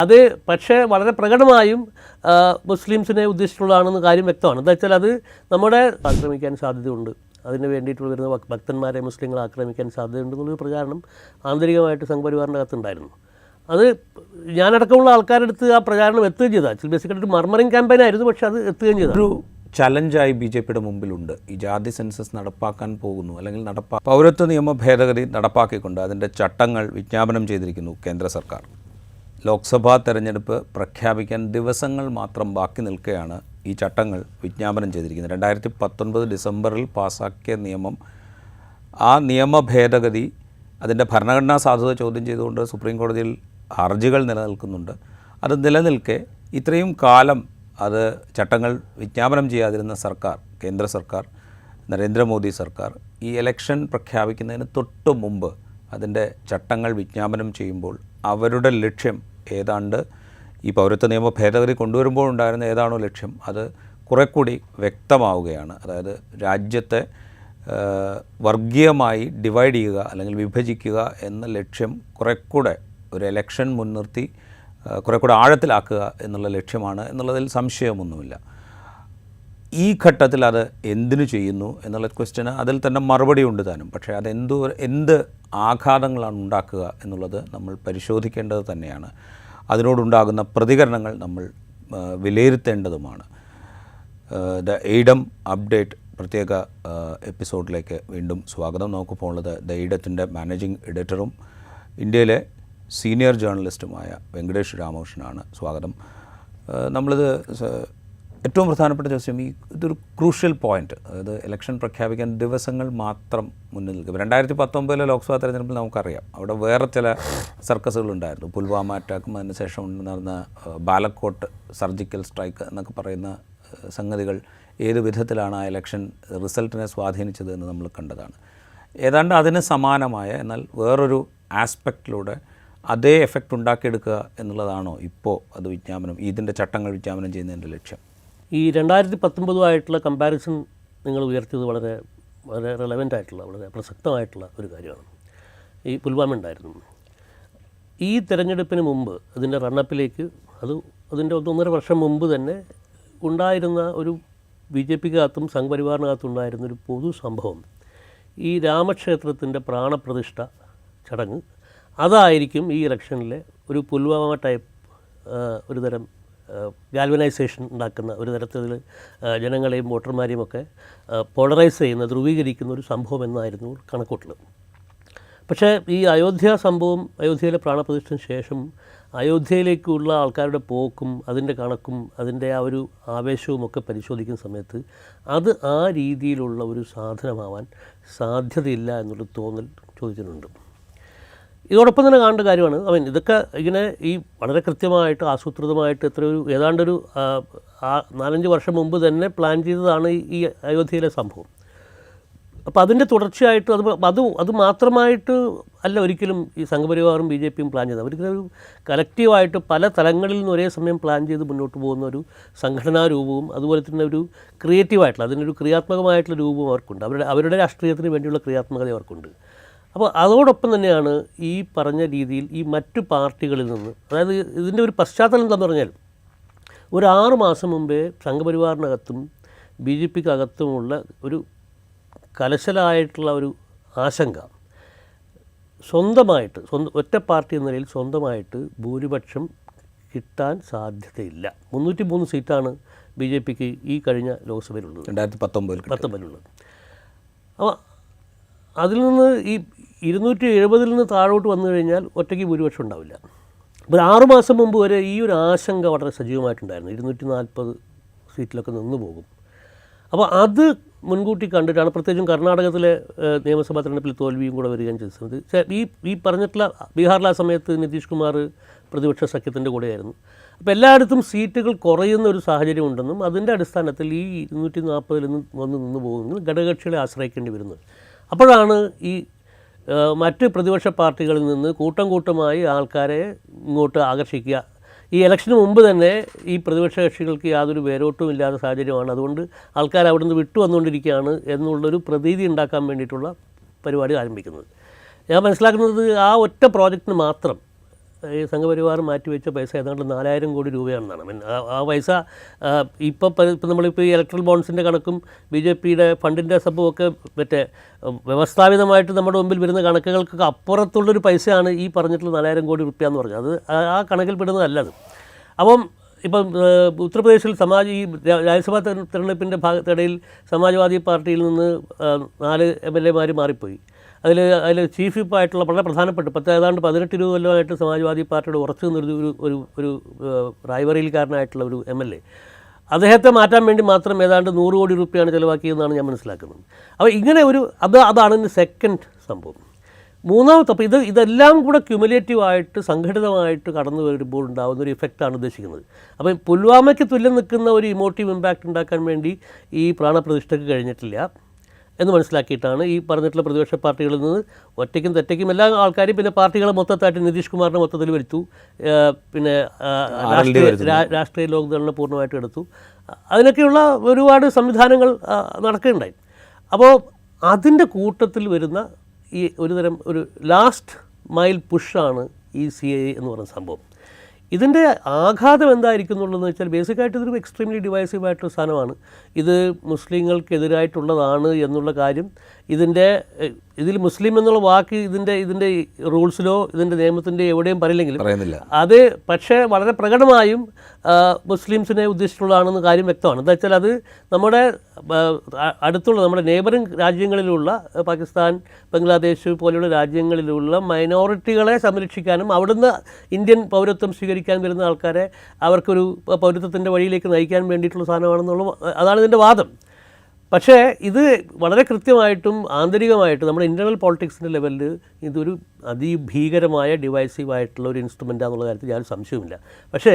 അത് പക്ഷേ വളരെ പ്രകടമായും മുസ്ലിംസിനെ ഉദ്ദേശിച്ചുള്ളതാണെന്ന് കാര്യം വ്യക്തമാണ്. എന്താ വെച്ചാൽ അത് നമ്മുടെ ആക്രമിക്കാൻ സാധ്യതയുണ്ട്, അതിന് വേണ്ടിയിട്ടുള്ള വരുന്ന ഭക്തന്മാരെ മുസ്ലിങ്ങളെ ആക്രമിക്കാൻ സാധ്യതയുണ്ടെന്നുള്ളൊരു പ്രചാരണം ആന്തരികമായിട്ട് സംഘപരിവാറിൻ്റെ അകത്തുണ്ടായിരുന്നു. അത് ഞാനടക്കമുള്ള ആൾക്കാരുടെ അടുത്ത് ആ പ്രചാരണം എത്തുകയും ചെയ്താൽ ബേസിക്കലി ഒരു മർമറിംഗ് ക്യാമ്പയിൻ ആയിരുന്നു, പക്ഷേ അത് എത്തുകയും ചെയ്തു. ഒരു ചലഞ്ചായി BJPയുടെ മുമ്പിലുണ്ട്. ഈ ജാതി സെൻസസ് നടപ്പാക്കാൻ പോകുന്നു, അല്ലെങ്കിൽ പൗരത്വ നിയമ ഭേദഗതി നടപ്പാക്കിക്കൊണ്ട് അതിൻ്റെ ചട്ടങ്ങൾ വിജ്ഞാപനം ചെയ്തിരിക്കുന്നു കേന്ദ്ര സർക്കാർ. ലോക്സഭാ തെരഞ്ഞെടുപ്പ് പ്രഖ്യാപിക്കാൻ ദിവസങ്ങൾ മാത്രം ബാക്കി നിൽക്കെയാണ് ഈ ചട്ടങ്ങൾ വിജ്ഞാപനം ചെയ്തിരിക്കുന്നത്. 2019 ഡിസംബറിൽ പാസാക്കിയ നിയമം, ആ നിയമ ഭേദഗതി അതിൻ്റെ ഭരണഘടനാ സാധുത ചോദ്യം ചെയ്തുകൊണ്ട് സുപ്രീം കോടതിയിൽ ഹർജികൾ നിലനിൽക്കുന്നുണ്ട്. അത് നിലനിൽക്കെ ഇത്രയും കാലം അത് ചട്ടങ്ങൾ വിജ്ഞാപനം ചെയ്യാതിരുന്ന സർക്കാർ, കേന്ദ്ര സർക്കാർ, നരേന്ദ്രമോദി സർക്കാർ ഈ ഇലക്ഷൻ പ്രഖ്യാപിക്കുന്നതിന് തൊട്ട് മുമ്പ് അതിൻ്റെ ചട്ടങ്ങൾ വിജ്ഞാപനം ചെയ്യുമ്പോൾ അവരുടെ ലക്ഷ്യം ഏതാണ്ട് ഈ പൗരത്വ നിയമ ഭേദഗതി കൊണ്ടുവരുമ്പോൾ ഉണ്ടായിരുന്ന ഏതാണോ ലക്ഷ്യം അത് കുറെ കൂടി വ്യക്തമാവുകയാണ്. അതായത് രാജ്യത്തെ വർഗീയമായി ഡിവൈഡ് ചെയ്യുക അല്ലെങ്കിൽ വിഭജിക്കുക എന്ന ലക്ഷ്യം കുറെ കൂടെ ഒരു ഇലക്ഷൻ മുൻനിർത്തി കുറെ കൂടെ ആഴത്തിലാക്കുക എന്നുള്ള ലക്ഷ്യമാണ് എന്നുള്ളതിൽ സംശയമൊന്നുമില്ല. ഈ ഘട്ടത്തിൽ അത് എന്തിനു ചെയ്യുന്നു എന്നുള്ള ക്വസ്റ്റ്യന് അതിൽ തന്നെ മറുപടി ഉണ്ട് താനും. പക്ഷേ അത് എന്ത് ആഘാതങ്ങളാണ് ഉണ്ടാക്കുക എന്നുള്ളത് നമ്മൾ പരിശോധിക്കേണ്ടത് തന്നെയാണ്. അതിനോടുണ്ടാകുന്ന പ്രതികരണങ്ങൾ നമ്മൾ വിലയിരുത്തേണ്ടതുമാണ്. ദ എയ്ഡം അപ്ഡേറ്റ് പ്രത്യേക എപ്പിസോഡിലേക്ക് വീണ്ടും സ്വാഗതം. നമുക്കിപ്പോൾ ഉള്ളത് ദ എയ്ഡത്തിൻ്റെ മാനേജിംഗ് എഡിറ്ററും ഇന്ത്യയിലെ സീനിയർ ജേർണലിസ്റ്റുമായ വെങ്കടേഷ് രാമകൃഷ്ണനാണ്. സ്വാഗതം. നമ്മളിത് ഏറ്റവും പ്രധാനപ്പെട്ട ചോദ്യം, ഇതൊരു ക്രൂഷ്യൽ പോയിൻ്റ്, അതായത് ഇലക്ഷൻ പ്രഖ്യാപിക്കാൻ ദിവസങ്ങൾ മാത്രം മുന്നിൽ നിൽക്കും. 2019 ലോക്സഭാ തെരഞ്ഞെടുപ്പിൽ നമുക്കറിയാം, അവിടെ വേറെ ചില സർക്കസുകളുണ്ടായിരുന്നു. പുൽവാമ അറ്റാക്കും അതിനുശേഷം നടന്ന ബാലക്കോട്ട് സർജിക്കൽ സ്ട്രൈക്ക് എന്നൊക്കെ പറയുന്ന സംഗതികൾ ഏത് വിധത്തിലാണ് ആ ഇലക്ഷൻ റിസൾട്ടിനെ സ്വാധീനിച്ചത് എന്ന് നമ്മൾ കണ്ടതാണ്. ഏതാണ്ട് അതിന് സമാനമായ എന്നാൽ വേറൊരു ആസ്പെക്റ്റിലൂടെ അതേ എഫക്റ്റ് ഉണ്ടാക്കിയെടുക്കുക എന്നുള്ളതാണോ ഇപ്പോൾ അത് ഇതിൻ്റെ ചട്ടങ്ങൾ വിജ്ഞാപനം ചെയ്യുന്നതിൻ്റെ ലക്ഷ്യം? ഈ 2019 കമ്പാരിസൺ നിങ്ങൾ ഉയർത്തിയത് വളരെ വളരെ റെലവൻ്റ് ആയിട്ടുള്ള, വളരെ പ്രസക്തമായിട്ടുള്ള ഒരു കാര്യമാണ്. ഈ പുൽവാമ ഉണ്ടായിരുന്നു. ഈ തെരഞ്ഞെടുപ്പിന് മുമ്പ് അതിൻ്റെ റണ്ണപ്പിലേക്ക് അതിൻ്റെ 1.5 വർഷം മുമ്പ് തന്നെ ഉണ്ടായിരുന്ന ഒരു BJPക്കകത്തും സംഘപരിവാറിനകത്തും ഉണ്ടായിരുന്നൊരു പൊതു സംഭവം, ഈ രാമക്ഷേത്രത്തിൻ്റെ പ്രാണപ്രതിഷ്ഠ ചടങ്ങ്. അതായിരിക്കും ഈ ഇലക്ഷനിലെ ഒരു പുൽവാമ ടൈപ്പ് ഒരു തരം ഗാൽവനൈസേഷൻ ഉണ്ടാക്കുന്ന, ഒരു തരത്തിൽ ജനങ്ങളെയും വോട്ടർമാരെയും ഒക്കെ പോളറൈസ് ചെയ്യുന്ന, ധ്രുവീകരിക്കുന്ന ഒരു സംഭവം എന്നായിരുന്നു കണക്കൂട്ടൽ. പക്ഷേ ഈ അയോധ്യ സംഭവം, അയോധ്യയിലെ പ്രാണപ്രതിഷ്ഠയ്ക്ക് ശേഷം അയോധ്യയിലേക്കുള്ള ആൾക്കാരുടെ പോക്കും അതിൻ്റെ കണക്കും അതിൻ്റെ ആ ഒരു ആവേശവും ഒക്കെ പരിശോധിക്കുന്ന സമയത്ത് അത് ആ രീതിയിലുള്ള ഒരു സാധനമാവാൻ സാധ്യതയില്ല എന്നുള്ളൊരു തോന്നൽ ചോദിച്ചിട്ടുണ്ട്. ഇതോടൊപ്പം തന്നെ കാണേണ്ട കാര്യമാണ്, ഇതൊക്കെ ഇങ്ങനെ ഈ വളരെ കൃത്യമായിട്ട് ആസൂത്രിതമായിട്ട് ഏതാണ്ടൊരു 4-5 വർഷം മുമ്പ് തന്നെ പ്ലാൻ ചെയ്തതാണ് ഈ അയോധ്യയിലെ സംഭവം. അപ്പോൾ അതിൻ്റെ തുടർച്ചയായിട്ട് അത് മാത്രമായിട്ട് അല്ല ഒരിക്കലും ഈ സംഘപരിവാറും BJPയും പ്ലാൻ ചെയ്തത്. അവർക്കൊരു കലക്റ്റീവായിട്ട് പല തലങ്ങളിൽ നിന്ന് ഒരേ സമയം പ്ലാൻ ചെയ്ത് മുന്നോട്ട് പോകുന്ന ഒരു സംഘടനാ രൂപവും അതുപോലെ തന്നെ ഒരു ക്രിയേറ്റീവായിട്ടുള്ള, അതിനൊരു ക്രിയാത്മകമായിട്ടുള്ള രൂപവും അവർക്കുണ്ട്. അവരുടെ രാഷ്ട്രീയത്തിന് വേണ്ടിയുള്ള ക്രിയാത്മകത അവർക്കുണ്ട്. അപ്പോൾ അതോടൊപ്പം തന്നെയാണ് ഈ പറഞ്ഞ രീതിയിൽ ഈ മറ്റു പാർട്ടികളിൽ നിന്ന്, അതായത് ഇതിൻ്റെ ഒരു പശ്ചാത്തലം എന്താണെന്ന് പറഞ്ഞാൽ, ഒരു 6 മാസം മുമ്പേ സംഘപരിവാറിനകത്തും BJPക്കകത്തുമുള്ള ഒരു കലശലായിട്ടുള്ള ഒരു ആശങ്ക, ഒറ്റ പാർട്ടി എന്ന നിലയിൽ സ്വന്തമായിട്ട് ഭൂരിപക്ഷം കിട്ടാൻ സാധ്യതയില്ല. 303 സീറ്റാണ് BJPക്ക് ഈ കഴിഞ്ഞ ലോക്സഭയിലുള്ളത്, 2019. അപ്പോൾ അതിൽ നിന്ന് ഈ 270 നിന്ന് താഴോട്ട് വന്നു കഴിഞ്ഞാൽ ഒറ്റയ്ക്ക് ഭൂരിപക്ഷം ഉണ്ടാവില്ല. ഒരു 6 മാസം മുമ്പ് വരെ ഈ ഒരു ആശങ്ക വളരെ സജീവമായിട്ടുണ്ടായിരുന്നു. 240 സീറ്റിലൊക്കെ നിന്ന് പോകും. അപ്പോൾ അത് മുൻകൂട്ടി കണ്ടിട്ടാണ്, പ്രത്യേകിച്ചും കർണാടകത്തിലെ നിയമസഭാ തെരഞ്ഞെടുപ്പിൽ തോൽവിയും കൂടെ വരികയും ചെയ്തത്. ഈ പറഞ്ഞിട്ടുള്ള ബീഹാറിലെ ആ സമയത്ത് നിതീഷ് കുമാർ പ്രതിപക്ഷ സഖ്യത്തിൻ്റെ കൂടെയായിരുന്നു. അപ്പോൾ എല്ലായിടത്തും സീറ്റുകൾ കുറയുന്ന ഒരു സാഹചര്യം ഉണ്ടെന്നും അതിൻ്റെ അടിസ്ഥാനത്തിൽ ഈ 240 നിന്ന് പോകുന്നത് ഘടകകക്ഷികളെ ആശ്രയിക്കേണ്ടി വരുന്നത്. അപ്പോഴാണ് ഈ മറ്റ് പ്രതിപക്ഷ പാർട്ടികളിൽ നിന്ന് കൂട്ടമായി ആൾക്കാരെ ഇങ്ങോട്ട് ആകർഷിക്കുക. ഈ ഇലക്ഷന് മുമ്പ് തന്നെ ഈ പ്രതിപക്ഷ കക്ഷികൾക്ക് യാതൊരു വേരോട്ടും ഇല്ലാത്ത സാഹചര്യമാണ്. അതുകൊണ്ട് ആൾക്കാർ അവിടെ നിന്ന് വിട്ടു വന്നുകൊണ്ടിരിക്കുകയാണ് എന്നുള്ളൊരു പ്രതീതി ഉണ്ടാക്കാൻ വേണ്ടിയിട്ടുള്ള പരിപാടി ആരംഭിക്കുന്നത്. ഞാൻ മനസ്സിലാക്കുന്നത് ആ ഒറ്റ പ്രോജക്റ്റിന് മാത്രം ഈ സംഘപരിവാർ മാറ്റിവെച്ച പൈസ ഏതാണ്ട് 4000 കോടി രൂപയാണെന്നാണ്. മീൻ ആ പൈസ ഇപ്പം നമ്മളിപ്പോൾ ഈ ഇലക്ട്രൽ ബോണ്ട്സിൻ്റെ കണക്കും BJPയുടെ ഫണ്ടിൻ്റെ സംഭവമൊക്കെ മറ്റേ വ്യവസ്ഥാപിതമായിട്ട് നമ്മുടെ മുമ്പിൽ വരുന്ന കണക്കുകൾക്കൊക്കെ അപ്പുറത്തുള്ളൊരു പൈസയാണ് ഈ പറഞ്ഞിട്ടുള്ള 4000 കോടി രൂപ എന്ന് പറഞ്ഞത്. അത് ആ കണക്കിൽ പെടുന്നതല്ല അത്. അപ്പം ഇപ്പം ഉത്തർപ്രദേശിൽ ഈ രാജ്യസഭാ തെരഞ്ഞെടുപ്പിൻ്റെ ഇടയിൽ സമാജ്വാദി പാർട്ടിയിൽ നിന്ന് 4 MLA മാറിപ്പോയി. അതിൽ ചീഫ് വിപ്പായിട്ടുള്ള വളരെ പ്രധാനപ്പെട്ട ഏതാണ്ട് 18-20 കൊല്ലമായിട്ട് സമാജ്വാദി പാർട്ടിയുടെ ഉറച്ചു നിന്നൊരു ഒരു റായ്ബറേലിക്കാരനായിട്ടുള്ള ഒരു MLA, അദ്ദേഹത്തെ മാറ്റാൻ വേണ്ടി മാത്രം ഏതാണ്ട് 100 കോടി രൂപയാണ് ചിലവാക്കിയതെന്നാണ് ഞാൻ മനസ്സിലാക്കുന്നത്. അപ്പോൾ ഇങ്ങനെ അതാണ് ഇതിൻ്റെ സെക്കൻഡ് സംഭവം. മൂന്നാമത്തെ, അപ്പോൾ ഇതെല്ലാം കൂടെ ക്യുമുലേറ്റീവായിട്ട് സംഘടിതമായിട്ട് കടന്നു വരുമ്പോൾ ഉണ്ടാകുന്ന ഒരു ഇഫക്റ്റാണ് ഉദ്ദേശിക്കുന്നത്. അപ്പം പുൽവാമയ്ക്ക് തുല്യം നിൽക്കുന്ന ഒരു ഇമോട്ടീവ് ഇമ്പാക്റ്റ് ഉണ്ടാക്കാൻ വേണ്ടി ഈ പ്രാണപ്രതിഷ്ഠയ്ക്ക് കഴിഞ്ഞിട്ടില്ല എന്ന് മനസ്സിലാക്കിയിട്ടാണ് ഈ പറഞ്ഞിട്ടുള്ള പ്രതിപക്ഷ പാർട്ടികളിൽ നിന്ന് ഒറ്റയ്ക്കും തെറ്റയ്ക്കും എല്ലാ ആൾക്കാരും, പിന്നെ പാർട്ടികളെ മൊത്തത്തായിട്ട് നിതീഷ് കുമാറിനെ മൊത്തത്തിൽ വരുത്തു, പിന്നെ രാഷ്ട്രീയ ലോക്ദളിനെ പൂർണ്ണമായിട്ട് എടുത്തു. അതിനൊക്കെയുള്ള ഒരുപാട് സംവിധാനങ്ങൾ നടക്കുകയുണ്ടായി. അപ്പോൾ അതിൻ്റെ കൂട്ടത്തിൽ വരുന്ന ഈ ഒരു ലാസ്റ്റ് മൈൽ പുഷാണ് ഈ CAA എന്ന് പറയുന്ന സംഭവം. ഇതിൻ്റെ ആഘാതം എന്തായിരിക്കും എന്നുള്ളതെന്ന് വെച്ചാൽ ബേസിക്കായിട്ട് ഇതൊരു എക്സ്ട്രീംലി ഡിവൈസീവ് ആയിട്ടുള്ള സാധനമാണ്. ഇത് മുസ്ലിങ്ങൾക്കെതിരായിട്ടുള്ളതാണ് എന്നുള്ള കാര്യം ഇതിൽ മുസ്ലിം എന്നുള്ള വാക്ക് ഇതിൻ്റെ റൂൾസിലോ ഇതിൻ്റെ നിയമത്തിൻ്റെ എവിടെയും പറയുന്നില്ല. അത് പക്ഷേ വളരെ പ്രകടമായും മുസ്ലിംസിനെ ഉദ്ദേശിച്ചുള്ളതാണെന്ന് കാര്യം വ്യക്തമാണ്. എന്താ വെച്ചാൽ അത് നമ്മുടെ അടുത്തുള്ള നമ്മുടെ നെയ്ബറിംഗ് രാജ്യങ്ങളിലുള്ള പാകിസ്ഥാൻ, ബംഗ്ലാദേശ് പോലെയുള്ള രാജ്യങ്ങളിലുള്ള മൈനോറിറ്റികളെ സംരക്ഷിക്കാനും അവിടുന്ന് ഇന്ത്യൻ പൗരത്വം സ്വീകരിക്കാൻ വരുന്ന ആൾക്കാരെ അവർക്കൊരു പൗരത്വത്തിൻ്റെ വഴിയിലേക്ക് നയിക്കാൻ വേണ്ടിയിട്ടുള്ള സാധനമാണെന്നുള്ള അതാണ് ഇതിൻ്റെ വാദം. പക്ഷേ ഇത് വളരെ കൃത്യമായിട്ടും ആന്തരികമായിട്ടും നമ്മുടെ ഇൻ്റർണൽ പോളിറ്റിക്സിൻ്റെ ലെവലിൽ ഇതൊരു അതിഭീകരമായ ഡിവൈസീവായിട്ടുള്ള ഒരു ഇൻസ്ട്രുമെൻ്റാണെന്നുള്ള കാര്യത്തിൽ ഞാൻ സംശയമില്ല. പക്ഷേ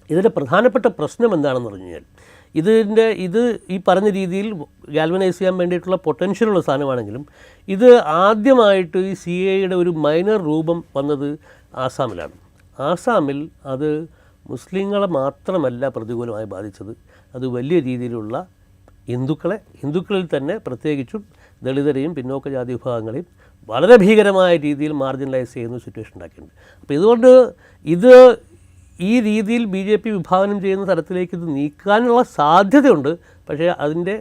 ഇതിൻ്റെ പ്രധാനപ്പെട്ട പ്രശ്നം എന്താണെന്ന് പറഞ്ഞു കഴിഞ്ഞാൽ ഇത് ഈ പറഞ്ഞ രീതിയിൽ ഗാൽവനൈസ് ചെയ്യാൻ വേണ്ടിയിട്ടുള്ള പൊട്ടൻഷ്യലുള്ള സാധനമാണെങ്കിലും ഇത് ആദ്യമായിട്ട് ഈ CAAയുടെ ഒരു മൈനർ രൂപം വന്നത് ആസാമിലാണ്. ആസാമിൽ അത് മുസ്ലിങ്ങളെ മാത്രമല്ല പ്രതികൂലമായി ബാധിച്ചത്, അത് വലിയ രീതിയിലുള്ള ഹിന്ദുക്കളിൽ തന്നെ പ്രത്യേകിച്ചും ദളിതരെയും പിന്നോക്ക ജാതി വിഭാഗങ്ങളെയും വളരെ ഭീകരമായ രീതിയിൽ മാർജിനലൈസ് ചെയ്യുന്ന സിറ്റുവേഷൻ ഉണ്ടാക്കിയിട്ടുണ്ട്. അപ്പോൾ ഇതുകൊണ്ട് ഈ രീതിയിൽ BJP വിഭാവനം ചെയ്യുന്ന തരത്തിലേക്ക് ഇത് നീക്കാനുള്ള സാധ്യതയുണ്ട്. പക്ഷേ അതിൻ്റെ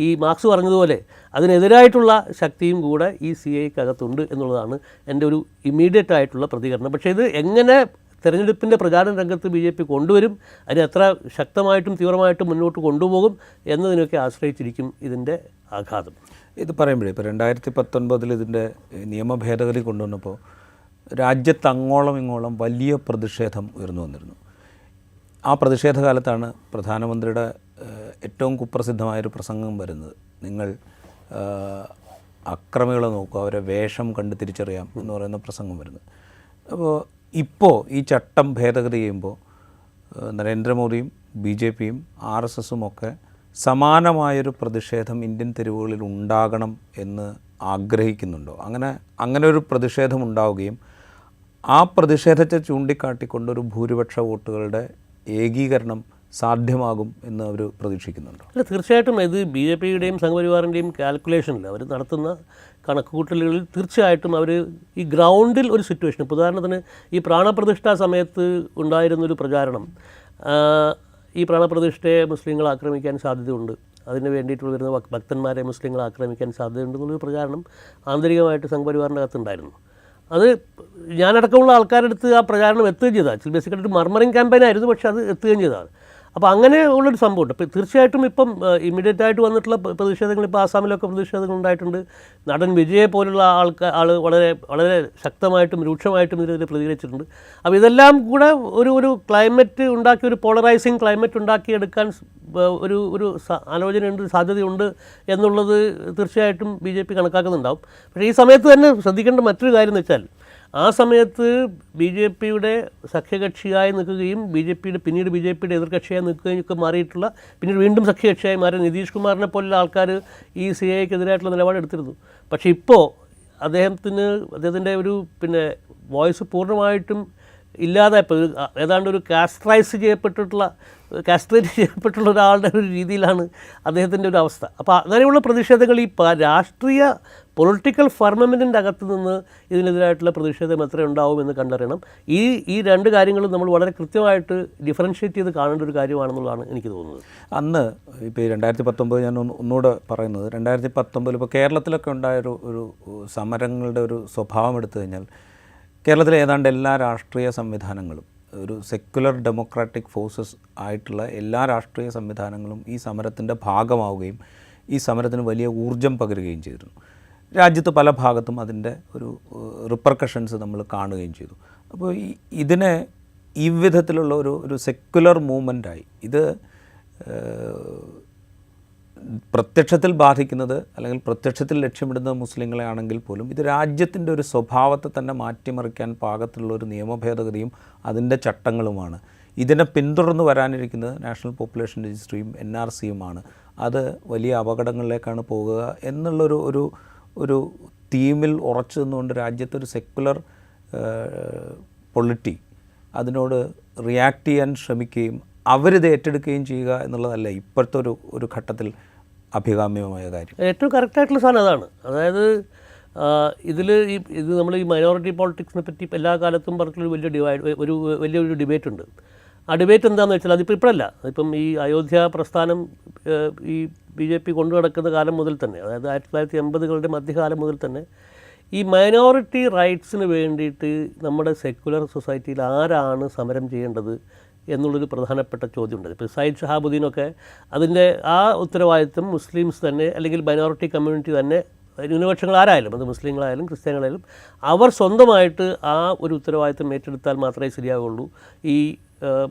ഈ മാർക്സ് പറഞ്ഞതുപോലെ അതിനെതിരായിട്ടുള്ള ശക്തിയും കൂടെ ഈ CAAക്കകത്തുണ്ട് എന്നുള്ളതാണ് എൻ്റെ ഒരു ഇമ്മീഡിയറ്റ് ആയിട്ടുള്ള പ്രതികരണം. പക്ഷേ ഇത് എങ്ങനെ തെരഞ്ഞെടുപ്പിൻ്റെ പ്രചാരണ രംഗത്ത് BJP കൊണ്ടുവരും, അതിന് എത്ര ശക്തമായിട്ടും തീവ്രമായിട്ടും മുന്നോട്ട് കൊണ്ടുപോകും എന്നതിനൊക്കെ ആശ്രയിച്ചിരിക്കും ഇതിൻ്റെ ആഘാതം. ഇത് പറയുമ്പോഴേ ഇപ്പോൾ 2019 ഇതിൻ്റെ നിയമ ഭേദഗതി കൊണ്ടുവന്നപ്പോൾ രാജ്യത്ത് അങ്ങോളം ഇങ്ങോളം വലിയ പ്രതിഷേധം ഉയർന്നു വന്നിരുന്നു. ആ പ്രതിഷേധ കാലത്താണ് പ്രധാനമന്ത്രിയുടെ ഏറ്റവും കുപ്രസിദ്ധമായൊരു പ്രസംഗം വരുന്നത്. നിങ്ങൾ അക്രമികളെ നോക്കുക, അവരെ വേഷം കണ്ട് തിരിച്ചറിയാം എന്ന് പറയുന്ന പ്രസംഗം വരുന്നത്. അപ്പോൾ ഇപ്പോൾ ഈ ചട്ടം ഭേദഗതി ചെയ്യുമ്പോൾ നരേന്ദ്രമോദിയും BJPയും RSSും ഒക്കെ സമാനമായൊരു പ്രതിഷേധം ഇന്ത്യൻ തെരുവുകളിൽ ഉണ്ടാകണം എന്ന് ആഗ്രഹിക്കുന്നുണ്ടോ? അങ്ങനെ ഒരു പ്രതിഷേധം ഉണ്ടാവുകയും ആ പ്രതിഷേധത്തെ ചൂണ്ടിക്കാട്ടിക്കൊണ്ടൊരു ഭൂരിപക്ഷ വോട്ടുകളുടെ ഏകീകരണം സാധ്യമാകും എന്ന് അവർ പ്രതീക്ഷിക്കുന്നുണ്ടോ? അല്ല, തീർച്ചയായിട്ടും ഇത് BJPയുടെയും സംഘപരിവാറിൻ്റെയും കാൽക്കുലേഷനിൽ അവർ നടത്തുന്ന കണക്കുകൂട്ടലുകളിൽ തീർച്ചയായിട്ടും അവർ ഈ ഗ്രൗണ്ടിൽ ഒരു സിറ്റുവേഷൻ, ഇപ്പോൾ ഉദാഹരണത്തിന് ഈ പ്രാണപ്രതിഷ്ഠാ സമയത്ത് ഉണ്ടായിരുന്നൊരു പ്രചാരണം, ഈ പ്രാണപ്രതിഷ്ഠയെ മുസ്ലിങ്ങൾ ആക്രമിക്കാൻ സാധ്യതയുണ്ട്, അതിന് വേണ്ടിയിട്ടുള്ള വരുന്ന ഭക്തന്മാരെ മുസ്ലിങ്ങൾ ആക്രമിക്കാൻ സാധ്യതയുണ്ടെന്നുള്ളൊരു പ്രചാരണം ആന്തരികമായിട്ട് സംഘപരിവാറിൻ്റെ അകത്തുണ്ടായിരുന്നു. അത് ഞാനടക്കമുള്ള ആൾക്കാരുടെ അടുത്ത് ആ പ്രചാരണം എത്തുകയും ചെയ്തതാണ്. ബേസിക്കലി ഒരു മർമറിങ് ക്യാമ്പയിനായിരുന്നു, പക്ഷേ അത് എത്തുകയും ചെയ്തതാണ്. അപ്പോൾ അങ്ങനെ ഉള്ളൊരു സംഭവമുണ്ട്. അപ്പോൾ തീർച്ചയായിട്ടും ഇപ്പം ഇമ്മീഡിയറ്റ് ആയിട്ട് വന്നിട്ടുള്ള പ്രതിഷേധങ്ങൾ, ഇപ്പോൾ ആസാമിലൊക്കെ പ്രതിഷേധങ്ങൾ ഉണ്ടായിട്ടുണ്ട്. നടൻ വിജയെ പോലുള്ള ആൾ വളരെ വളരെ ശക്തമായിട്ടും രൂക്ഷമായിട്ടും ഇതിനെതിരെ പ്രതികരിച്ചിട്ടുണ്ട്. അപ്പോൾ ഇതെല്ലാം കൂടെ ഒരു ക്ലൈമറ്റ് ഉണ്ടാക്കി, ഒരു പോളറൈസിങ് ക്ലൈമറ്റ് ഉണ്ടാക്കിയെടുക്കാൻ ഒരു ആലോചനയുണ്ട്, സാധ്യതയുണ്ട് എന്നുള്ളത് തീർച്ചയായിട്ടും BJP കണക്കാക്കുന്നുണ്ടാവും. പക്ഷേ ഈ സമയത്ത് തന്നെ ശ്രദ്ധിക്കേണ്ട മറ്റൊരു കാര്യം എന്ന് വെച്ചാൽ ആ സമയത്ത് BJPയുടെ സഖ്യകക്ഷിയായി നിൽക്കുകയും പിന്നീട് BJPയുടെ എതിർകക്ഷിയായി നിൽക്കുകയും ഒക്കെ മാറിയിട്ടുള്ള, പിന്നീട് വീണ്ടും സഖ്യകക്ഷിയായി മാറിയ നിതീഷ് കുമാറിനെ പോലുള്ള ആൾക്കാർ ഈ CAAക്കെതിരായിട്ടുള്ള നിലപാടെടുത്തിരുന്നു. പക്ഷേ ഇപ്പോൾ അദ്ദേഹത്തിൻ്റെ ഒരു വോയിസ് പൂർണ്ണമായിട്ടും ഇല്ലാതായപ്പോൾ ഏതാണ്ട് ഒരു കാസ്ട്രേറ്റ് ചെയ്യപ്പെട്ടുള്ള ഒരാളുടെ ഒരു രീതിയിലാണ് അദ്ദേഹത്തിൻ്റെ ഒരു അവസ്ഥ. അപ്പോൾ അങ്ങനെയുള്ള പ്രതിഷേധങ്ങൾ ഈ രാഷ്ട്രീയ പൊളിറ്റിക്കൽ ഫർമമെൻറ്റിൻ്റെ അകത്ത് നിന്ന് ഇതിനെതിരായിട്ടുള്ള പ്രതിഷേധം എത്ര ഉണ്ടാവുമെന്ന് കണ്ടറിയണം. ഈ രണ്ട് കാര്യങ്ങളും നമ്മൾ വളരെ കൃത്യമായിട്ട് ഡിഫറൻഷ്യേറ്റ് ചെയ്ത് കാണേണ്ട ഒരു കാര്യമാണെന്നുള്ളതാണ് എനിക്ക് തോന്നുന്നത്. അന്ന് ഇപ്പോൾ ഈ 2019 ഞാൻ ഒന്നുകൂടെ പറയുന്നത്, 2019 ഇപ്പോൾ കേരളത്തിലൊക്കെ ഉണ്ടായൊരു സമരങ്ങളുടെ ഒരു സ്വഭാവം എടുത്തു കഴിഞ്ഞാൽ കേരളത്തിലെ ഏതാണ്ട് എല്ലാ രാഷ്ട്രീയ സംവിധാനങ്ങളും, ഒരു സെക്യുലർ ഡെമോക്രാറ്റിക് ഫോഴ്സസ് ആയിട്ടുള്ള എല്ലാ രാഷ്ട്രീയ സംവിധാനങ്ങളും ഈ സമരത്തിൻ്റെ ഭാഗമാവുകയും ഈ സമരത്തിന് വലിയ ഊർജം പകരുകയും ചെയ്തിരുന്നു. രാജ്യത്ത് പല ഭാഗത്തും അതിൻ്റെ ഒരു റിപ്പർക്കഷൻസ് നമ്മൾ കാണുകയും ചെയ്തു. അപ്പോൾ ഇതിനെ ഈ വിധത്തിലുള്ള ഒരു സെക്യുലർ മൂവ്മെൻറ്റായി ഇത് പ്രത്യക്ഷത്തിൽ ബാധിക്കുന്നത് അല്ലെങ്കിൽ പ്രത്യക്ഷത്തിൽ ലക്ഷ്യമിടുന്നത് മുസ്ലിങ്ങളെ ആണെങ്കിൽ പോലും ഇത് രാജ്യത്തിൻ്റെ ഒരു സ്വഭാവത്തെ തന്നെ മാറ്റിമറിക്കാൻ പാകത്തിലുള്ള ഒരു നിയമ ഭേദഗതിയും അതിൻ്റെ ചട്ടങ്ങളുമാണ്. ഇതിനെ പിന്തുടർന്ന് വരാനിരിക്കുന്നത് നാഷണൽ പോപ്പുലേഷൻ രജിസ്ട്രിയും NRCയുമാണ്. അത് വലിയ അപകടങ്ങളിലേക്കാണ് പോകുക എന്നുള്ളൊരു തീമിൽ ഉറച്ചു നിന്നുകൊണ്ട് രാജ്യത്തൊരു സെക്യുലർ പൊളിറ്റി അതിനോട് റിയാക്ട് ചെയ്യാൻ ശ്രമിക്കുകയും അവരിത് ഏറ്റെടുക്കുകയും ചെയ്യുക എന്നുള്ളതല്ല ഇപ്പോഴത്തെ ഒരു ഘട്ടത്തിൽ അഭികാമ്യമായ കാര്യം. ഏറ്റവും കറക്റ്റായിട്ടുള്ള സാധനം അതാണ്. അതായത് ഇത് നമ്മൾ ഈ മൈനോറിറ്റി പോളിറ്റിക്സിനെ പറ്റി എല്ലാ കാലത്തും പറഞ്ഞിട്ടുള്ള വലിയൊരു ഡിബേറ്റ് ഉണ്ട്. ആ ഡിബേറ്റ് എന്താണെന്ന് വെച്ചാൽ അതിപ്പോൾ ഇപ്പോഴല്ല, അതിപ്പം ഈ അയോധ്യ പ്രസ്ഥാനം ഈ BJP കൊണ്ടു നടക്കുന്ന കാലം മുതൽ തന്നെ, അതായത് 1980കളുടെ മധ്യകാലം മുതൽ തന്നെ ഈ മൈനോറിറ്റി റൈറ്റ്സിന് വേണ്ടിയിട്ട് നമ്മുടെ സെക്യുലർ സൊസൈറ്റിയിൽ ആരാണ് സമരം ചെയ്യേണ്ടത് എന്നുള്ളൊരു പ്രധാനപ്പെട്ട ചോദ്യമുണ്ട്. ഇപ്പോൾ സയ്യിദ് ഷഹാബുദ്ദീനൊക്കെ അതിൻ്റെ ആ ഉത്തരവാദിത്വം മുസ്ലിംസ് തന്നെ അല്ലെങ്കിൽ മൈനോറിറ്റി കമ്മ്യൂണിറ്റി തന്നെ, ന്യൂനപക്ഷങ്ങൾ ആരായാലും, അത് മുസ്ലിങ്ങളായാലും ക്രിസ്ത്യാനികളായാലും, അവർ സ്വന്തമായിട്ട് ആ ഒരു ഉത്തരവാദിത്വം ഏറ്റെടുത്താൽ മാത്രമേ ശരിയാവുള്ളൂ. ഈ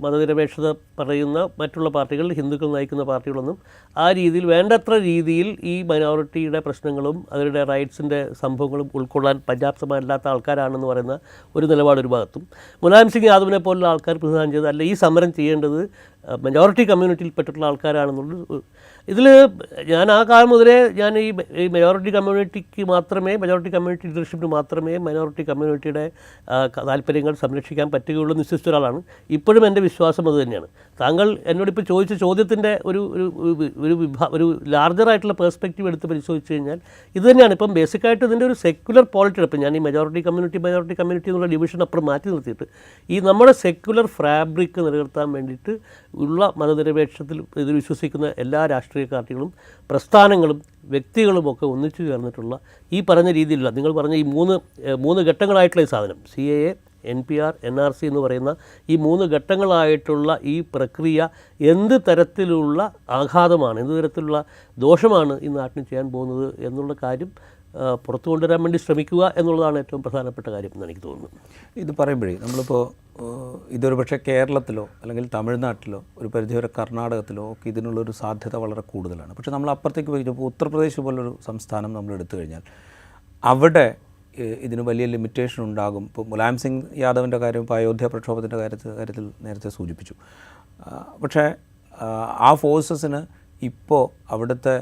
മതനിരപേക്ഷത പറയുന്ന മറ്റുള്ള പാർട്ടികൾ, ഹിന്ദുക്കൾ നയിക്കുന്ന പാർട്ടികളൊന്നും ആ രീതിയിൽ വേണ്ടത്ര രീതിയിൽ ഈ മൈനോറിറ്റിയുടെ പ്രശ്നങ്ങളും അവരുടെ റൈറ്റ്സിൻ്റെ സംഭവങ്ങളും ഉൾക്കൊള്ളാൻ പര്യാപ്തമല്ലാത്ത ആൾക്കാരാണെന്ന് പറയുന്ന ഒരു നിലപാട് ഒരു ഭാഗത്തും, മുലായം സിംഗ് യാദവിനെ പോലുള്ള ആൾക്കാർ പ്രതിനിധാനം ചെയ്ത് അല്ല ഈ സമരം ചെയ്യേണ്ടത് മെജോറിറ്റി കമ്മ്യൂണിറ്റിയിൽപ്പെട്ടിട്ടുള്ള ആൾക്കാരാണെന്നുള്ളത്. ഇതിൽ ഞാൻ ആ കാലം മുതലേ ഞാൻ ഈ മെജോറിറ്റി കമ്മ്യൂണിറ്റി ലീഡർഷിപ്പിന് മാത്രമേ മൈനോറിറ്റി കമ്മ്യൂണിറ്റിയുടെ താല്പര്യങ്ങൾ സംരക്ഷിക്കാൻ പറ്റുകയുള്ളൂ എന്ന് വിശ്വസിച്ച ഒരാളാണ്. ഇപ്പോഴും എൻ്റെ വിശ്വാസം അത് തന്നെയാണ്. താങ്കൾ എന്നോടിപ്പോൾ ചോദിച്ച ചോദ്യത്തിൻ്റെ ഒരു ലാർജറായിട്ടുള്ള പേഴ്സ്പെക്റ്റീവ് എടുത്ത് പരിശോധിച്ച് കഴിഞ്ഞാൽ ഇത് തന്നെയാണ്. ഇപ്പം ബേസിക്കായിട്ട് ഇതിൻ്റെ ഒരു സെക്യുലർ പോളിറ്റിയാണ്. ഇപ്പം ഞാൻ ഈ മൈനോറിറ്റി കമ്മ്യൂണിറ്റി എന്നുള്ള ഡിവിഷൻ അപ്പുറം മാറ്റി നിർത്തിയിട്ട് ഈ നമ്മുടെ സെക്യുലർ ഫാബ്രിക് നിലനിർത്താൻ വേണ്ടിയിട്ട് ഉള്ള മതനിരപേക്ഷത്തിൽ ഇതിൽ വിശ്വസിക്കുന്ന എല്ലാ രാഷ്ട്രീയ പാർട്ടികളും പ്രസ്ഥാനങ്ങളും വ്യക്തികളുമൊക്കെ ഒന്നിച്ചു ചേർന്നിട്ടുള്ള ഈ പറഞ്ഞ രീതിയിലുള്ള, നിങ്ങൾ പറഞ്ഞ ഈ മൂന്ന് ഘട്ടങ്ങളായിട്ടുള്ള ഈ സാധനം CAA, NPR, NRC എന്ന് പറയുന്ന ഈ 3 ഘട്ടങ്ങളായിട്ടുള്ള ഈ പ്രക്രിയ എന്ത് തരത്തിലുള്ള ആഘാതമാണ്, എന്ത് തരത്തിലുള്ള ദോഷമാണ് ഈ നാട്ടിന് ചെയ്യാൻ പോകുന്നത് എന്നുള്ള കാര്യം പുറത്തു കൊണ്ടുവരാൻ വേണ്ടി ശ്രമിക്കുക എന്നുള്ളതാണ് ഏറ്റവും പ്രധാനപ്പെട്ട കാര്യം എന്ന് എനിക്ക് തോന്നുന്നു. ഇത് പറയുമ്പോഴേ നമ്മളിപ്പോൾ ഇതൊരു പക്ഷേ കേരളത്തിലോ അല്ലെങ്കിൽ തമിഴ്നാട്ടിലോ ഒരു പരിധിവരെ കർണാടകത്തിലോ ഒക്കെ ഇതിനുള്ളൊരു സാധ്യത വളരെ കൂടുതലാണ്. പക്ഷേ നമ്മൾ അപ്പുറത്തേക്ക് പോയി ഇപ്പോൾ ഉത്തർപ്രദേശ് പോലൊരു സംസ്ഥാനം നമ്മൾ എടുത്തു കഴിഞ്ഞാൽ അവിടെ ഇതിന് വലിയ ലിമിറ്റേഷൻ ഉണ്ടാകും. ഇപ്പോൾ മുലായം സിംഗ് യാദവിൻ്റെ കാര്യം, ഇപ്പോൾ അയോധ്യ പ്രക്ഷോഭത്തിൻ്റെ കാര്യത്തിൽ നേരത്തെ സൂചിപ്പിച്ചു. പക്ഷേ ആ ഫോഴ്സസിന് ഇപ്പോൾ അവിടുത്തെ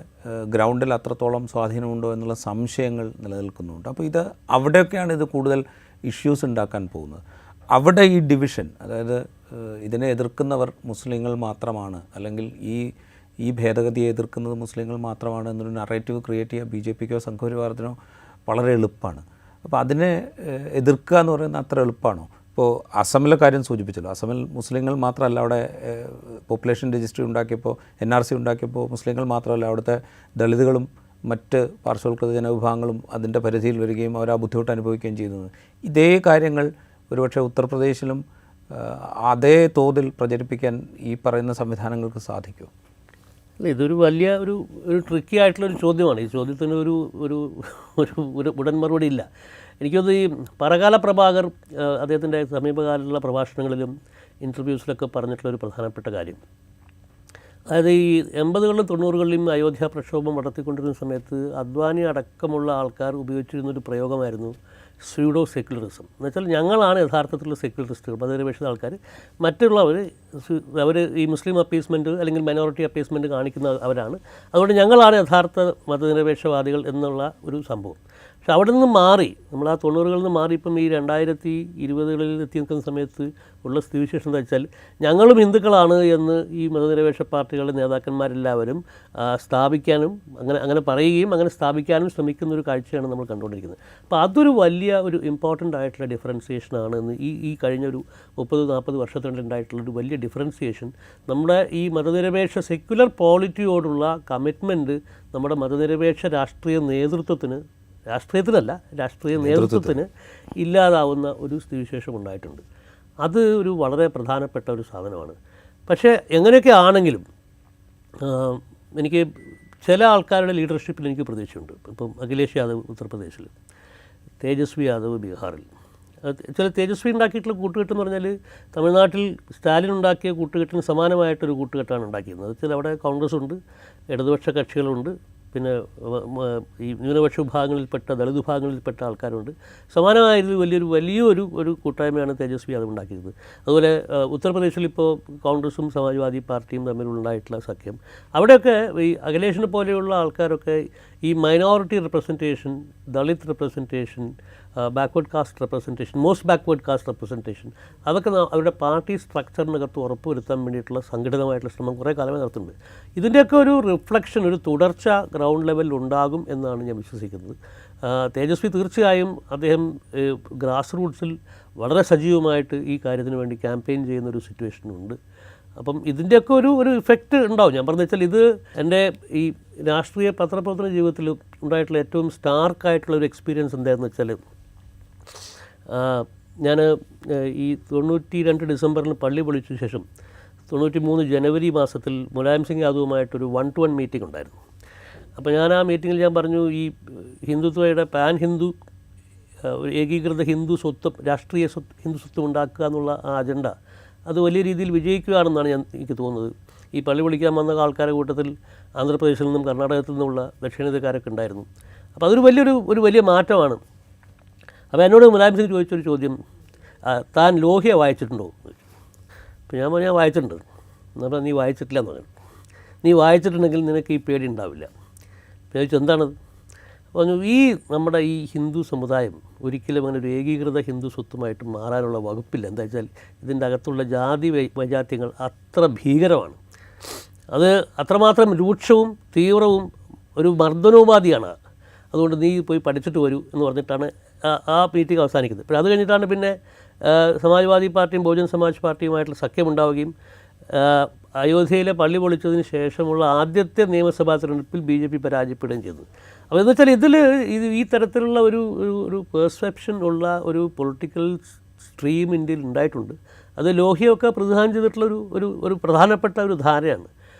ഗ്രൗണ്ടിൽ അത്രത്തോളം സ്വാധീനമുണ്ടോ എന്നുള്ള സംശയങ്ങൾ നിലനിൽക്കുന്നുണ്ട്. അപ്പോൾ അവിടെയൊക്കെയാണ് ഇത് കൂടുതൽ ഇഷ്യൂസ് ഉണ്ടാക്കാൻ പോകുന്നത്. അവിടെ ഈ ഡിവിഷൻ, അതായത് ഇതിനെ എതിർക്കുന്നവർ മുസ്ലിങ്ങൾ മാത്രമാണ്, അല്ലെങ്കിൽ ഈ ഭേദഗതിയെ എതിർക്കുന്നത് മുസ്ലിങ്ങൾ മാത്രമാണ് എന്നൊരു നറേറ്റീവ് ക്രിയേറ്റ് ചെയ്യുക BJPക്കോ സംഘപരിവാരത്തിനോ വളരെ എളുപ്പമാണ്. അപ്പോൾ അതിനെ എതിർക്കുക എന്ന് പറയുന്നത് അത്ര എളുപ്പമാണോ? ഇപ്പോൾ അസമിലെ കാര്യം സൂചിപ്പിച്ചല്ലോ. അസമിൽ മുസ്ലിങ്ങൾ മാത്രമല്ല, അവിടെ പോപ്പുലേഷൻ രജിസ്ട്രി ഉണ്ടാക്കിയപ്പോൾ, NRC ഉണ്ടാക്കിയപ്പോൾ മുസ്ലിങ്ങൾ മാത്രമല്ല, അവിടുത്തെ ദളിതുകളും മറ്റ് പാർശ്വവൽകൃത ജനവിഭാഗങ്ങളും അതിൻ്റെ പരിധിയിൽ വരികയും അവർ ആ ബുദ്ധിമുട്ട് അനുഭവിക്കുകയും ചെയ്യുന്നത്. ഇതേ കാര്യങ്ങൾ ഒരുപക്ഷെ ഉത്തർപ്രദേശിലും അതേ തോതിൽ പ്രചരിപ്പിക്കാൻ ഈ പറയുന്ന സംവിധാനങ്ങൾക്ക് സാധിക്കുമോ? അല്ല, ഇതൊരു വലിയ ഒരു ട്രിക്കി ആയിട്ടുള്ളൊരു ചോദ്യമാണ്. ഈ ചോദ്യത്തിന് ഒരു ഉടൻ മറുപടി ഇല്ല. എനിക്കത് ഈ പറകാല പ്രഭാകർ അദ്ദേഹത്തിൻ്റെ സമീപകാലമുള്ള പ്രഭാഷണങ്ങളിലും ഇൻ്റർവ്യൂസിലൊക്കെ പറഞ്ഞിട്ടുള്ളൊരു പ്രധാനപ്പെട്ട കാര്യം, അതായത് ഈ 80കളിലും 90കളിലും അയോധ്യ പ്രക്ഷോഭം നടത്തിക്കൊണ്ടിരുന്ന സമയത്ത് അദ്വാനി അടക്കമുള്ള ആൾക്കാർ ഉപയോഗിച്ചിരുന്നൊരു പ്രയോഗമായിരുന്നു സ്യൂഡോ സെക്യുലറിസം. എന്നുവെച്ചാൽ ഞങ്ങളാണ് യഥാർത്ഥത്തിലുള്ള സെക്യുലറിസ്റ്റുകൾ, മതനിരപേക്ഷ ആൾക്കാർ, മറ്റുള്ളവർ ഈ മുസ്ലിം അപ്പീസ്മെൻറ്റ് അല്ലെങ്കിൽ മൈനോറിറ്റി അപ്പീസ്മെൻറ്റ് കാണിക്കുന്ന അവരാണ്, അതുകൊണ്ട് ഞങ്ങളാണ് യഥാർത്ഥ മതനിരപേക്ഷവാദികൾ എന്നുള്ള ഒരു സംഭവം. പക്ഷെ അവിടെ നിന്ന് മാറി നമ്മൾ ആ 90കളിൽ നിന്ന് മാറി ഇപ്പം ഈ 2020കളിൽ എത്തി നിൽക്കുന്ന സമയത്ത് ഉള്ള സ്ഥിതിവിശേഷം എന്താ വെച്ചാൽ ഞങ്ങളും ഹിന്ദുക്കളാണ് എന്ന് ഈ മതനിരപേക്ഷ പാർട്ടികളുടെ നേതാക്കന്മാരെല്ലാവരും സ്ഥാപിക്കാനും അങ്ങനെ പറയുകയും അങ്ങനെ സ്ഥാപിക്കാനും ശ്രമിക്കുന്ന ഒരു കാഴ്ചയാണ് നമ്മൾ കണ്ടുകൊണ്ടിരിക്കുന്നത്. അപ്പോൾ അതൊരു വലിയ ഒരു ഇമ്പോർട്ടൻ്റ് ആയിട്ടുള്ള ഡിഫറൻസിയേഷനാണ് എന്ന് ഈ കഴിഞ്ഞ ഒരു 30-40 വർഷത്തിനുണ്ടായിട്ടുള്ളൊരു വലിയ ഡിഫറൻസിയേഷൻ. നമ്മുടെ ഈ മതനിരപേക്ഷ സെക്യുലർ പോളിറ്റിയോടുള്ള കമ്മിറ്റ്മെൻറ്റ് നമ്മുടെ മതനിരപേക്ഷ രാഷ്ട്രീയ നേതൃത്വത്തിന് ഇല്ലാതാവുന്ന ഒരു സ്ഥിതിവിശേഷം ഉണ്ടായിട്ടുണ്ട്. അത് ഒരു വളരെ പ്രധാനപ്പെട്ട ഒരു സാധനമാണ്. പക്ഷേ എങ്ങനെയൊക്കെ ആണെങ്കിലും എനിക്ക് ചില ആൾക്കാരുടെ ലീഡർഷിപ്പിൽ എനിക്ക് പ്രതീക്ഷയുണ്ട്. ഇപ്പം അഖിലേഷ് യാദവ് ഉത്തർപ്രദേശിൽ, തേജസ്വി യാദവ് ബീഹാറിൽ. ചില തേജസ്വി ഉണ്ടാക്കിയിട്ടുള്ള കൂട്ടുകെട്ടെന്ന് പറഞ്ഞാൽ തമിഴ്നാട്ടിൽ സ്റ്റാലിൻ ഉണ്ടാക്കിയ കൂട്ടുകെട്ടിന് സമാനമായിട്ടൊരു കൂട്ടുകെട്ടാണ് ഉണ്ടാക്കിയിരുന്നത്. ചില അവിടെ കോൺഗ്രസ് ഉണ്ട്, ഇടതുപക്ഷ കക്ഷികളുണ്ട്, പിന്നെ ഈ ന്യൂനപക്ഷ വിഭാഗങ്ങളിൽപ്പെട്ട ദളിത് വിഭാഗങ്ങളിൽപ്പെട്ട ആൾക്കാരുണ്ട്. സമാനമായ വലിയൊരു കൂട്ടായ്മയാണ് തേജസ്വി യാദവ് ഉണ്ടാക്കിയത്. അതുപോലെ ഉത്തർപ്രദേശിൽ ഇപ്പോൾ കോൺഗ്രസും സമാജ്വാദി പാർട്ടിയും തമ്മിലുണ്ടായിട്ടുള്ള സഖ്യം, അവിടെയൊക്കെ ഈ അഖിലേഷിനെ പോലെയുള്ള ആൾക്കാരൊക്കെ ഈ minority representation, Dalit representation, backward cast representation, most backward cast representation, അതൊക്കെ അവരുടെ പാർട്ടി സ്ട്രക്ചറിനകത്ത് ഉറപ്പുവരുത്താൻ വേണ്ടിയിട്ടുള്ള സംഘടിതമായിട്ടുള്ള ശ്രമം കുറേ കാലമായി നടത്തുന്നുണ്ട്. ഇതിൻ്റെയൊക്കെ ഒരു റിഫ്ലക്ഷൻ, ഒരു തുടർച്ച ഗ്രൗണ്ട് ലെവലിൽ ഉണ്ടാകും എന്നാണ് ഞാൻ വിശ്വസിക്കുന്നത്. തേജസ്വി തീർച്ചയായും അദ്ദേഹം ഗ്രാസ് റൂട്ട്സിൽ വളരെ സജീവമായിട്ട് ഈ കാര്യത്തിന് വേണ്ടി ക്യാമ്പയിൻ ചെയ്യുന്നൊരു സിറ്റുവേഷനുണ്ട്. അപ്പം ഇതിൻ്റെയൊക്കെ ഒരു ഇഫക്റ്റ് ഉണ്ടാവും. ഞാൻ പറഞ്ഞു വെച്ചാൽ ഇത് എൻ്റെ ഈ രാഷ്ട്രീയ പത്രപ്രവർത്തന ജീവിതത്തിൽ ഉണ്ടായിട്ടുള്ള ഏറ്റവും സ്റ്റാർക്കായിട്ടുള്ള ഒരു എക്സ്പീരിയൻസ് എന്താണെന്ന് വെച്ചാൽ, ഞാൻ ഈ 92 ഡിസംബറിൽ പള്ളി പൊളിച്ച ശേഷം 93 ജനുവരി മാസത്തിൽ മുലായം സിംഗ് യാദവുമായിട്ടൊരു 1-to-1 മീറ്റിംഗ് ഉണ്ടായിരുന്നു. അപ്പോൾ ഞാൻ ആ മീറ്റിങ്ങിൽ ഞാൻ പറഞ്ഞു, ഈ ഹിന്ദുത്വയുടെ പാൻ ഹിന്ദു ഒരു ഏകീകൃത ഹിന്ദു സ്വത്വം, രാഷ്ട്രീയ ഹിന്ദു സ്വത്വം ഉണ്ടാക്കുക എന്നുള്ള ആ അജണ്ട അത് വലിയ രീതിയിൽ വിജയിക്കുകയാണെന്നാണ് എനിക്ക് തോന്നുന്നത്. ഈ പള്ളി വിളിക്കാൻ വന്ന ആൾക്കാരുടെ കൂട്ടത്തിൽ ആന്ധ്രാപ്രദേശിൽ നിന്നും കർണാടകത്തിൽ നിന്നുമുള്ള ദക്ഷിണേന്ത്യക്കാരൊക്കെ ഉണ്ടായിരുന്നു. അപ്പോൾ അതൊരു വലിയ മാറ്റമാണ്. അപ്പോൾ എന്നോട് മുലായം സിംഗ് ചോദിച്ചൊരു ചോദ്യം, താൻ ലോഹ്യ വായിച്ചിട്ടുണ്ടോ? അപ്പോൾ ഞാൻ പറഞ്ഞു, ഞാൻ വായിച്ചിട്ടുണ്ട്. എന്നാൽ നീ വായിച്ചിട്ടില്ല എന്ന് പറഞ്ഞു. നീ വായിച്ചിട്ടുണ്ടെങ്കിൽ നിനക്ക് ഈ പേടി ഉണ്ടാവില്ല. ചോദിച്ചു, എന്താണത്? പറഞ്ഞു, നമ്മുടെ ഈ ഹിന്ദു സമുദായം ഒരിക്കലും അങ്ങനെ ഒരു ഏകീകൃത ഹിന്ദു സ്വത്തുമായിട്ട് മാറാനുള്ള വകുപ്പില്ല. എന്താ വെച്ചാൽ ഇതിൻ്റെ അകത്തുള്ള ജാതി വൈജാത്യങ്ങൾ അത്ര ഭീകരമാണ്, അത് അത്രമാത്രം രൂക്ഷവും തീവ്രവും ഒരു മർദ്ദനോപാധിയാണ്. അതുകൊണ്ട് നീ പോയി പഠിച്ചിട്ട് വരൂ എന്ന് പറഞ്ഞിട്ടാണ് ആ മീറ്റിംഗ് അവസാനിക്കുന്നത്. അപ്പോൾ അത് കഴിഞ്ഞിട്ടാണ് പിന്നെ സമാജ്വാദി പാർട്ടിയും ബഹുജൻ സമാജ് പാർട്ടിയുമായിട്ടുള്ള സഖ്യമുണ്ടാവുകയും അയോധ്യയിലെ പള്ളി പൊളിച്ചതിന് ശേഷമുള്ള ആദ്യത്തെ നിയമസഭാ തെരഞ്ഞെടുപ്പിൽ BJP പരാജയപ്പെടുകയും ചെയ്തു. അപ്പോൾ എന്ന് വെച്ചാൽ ഈ തരത്തിലുള്ള ഒരു പെർസെപ്ഷൻ ഉള്ള ഒരു പൊളിറ്റിക്കൽ സ്ട്രീം ഇന്ത്യയിൽ ഉണ്ടായിട്ടുണ്ട്. അത് ലോഹ്യമൊക്കെ പ്രതിദാനം ചെയ്തിട്ടുള്ള ഒരു പ്രധാനപ്പെട്ട ഒരു ധാരയാണ്.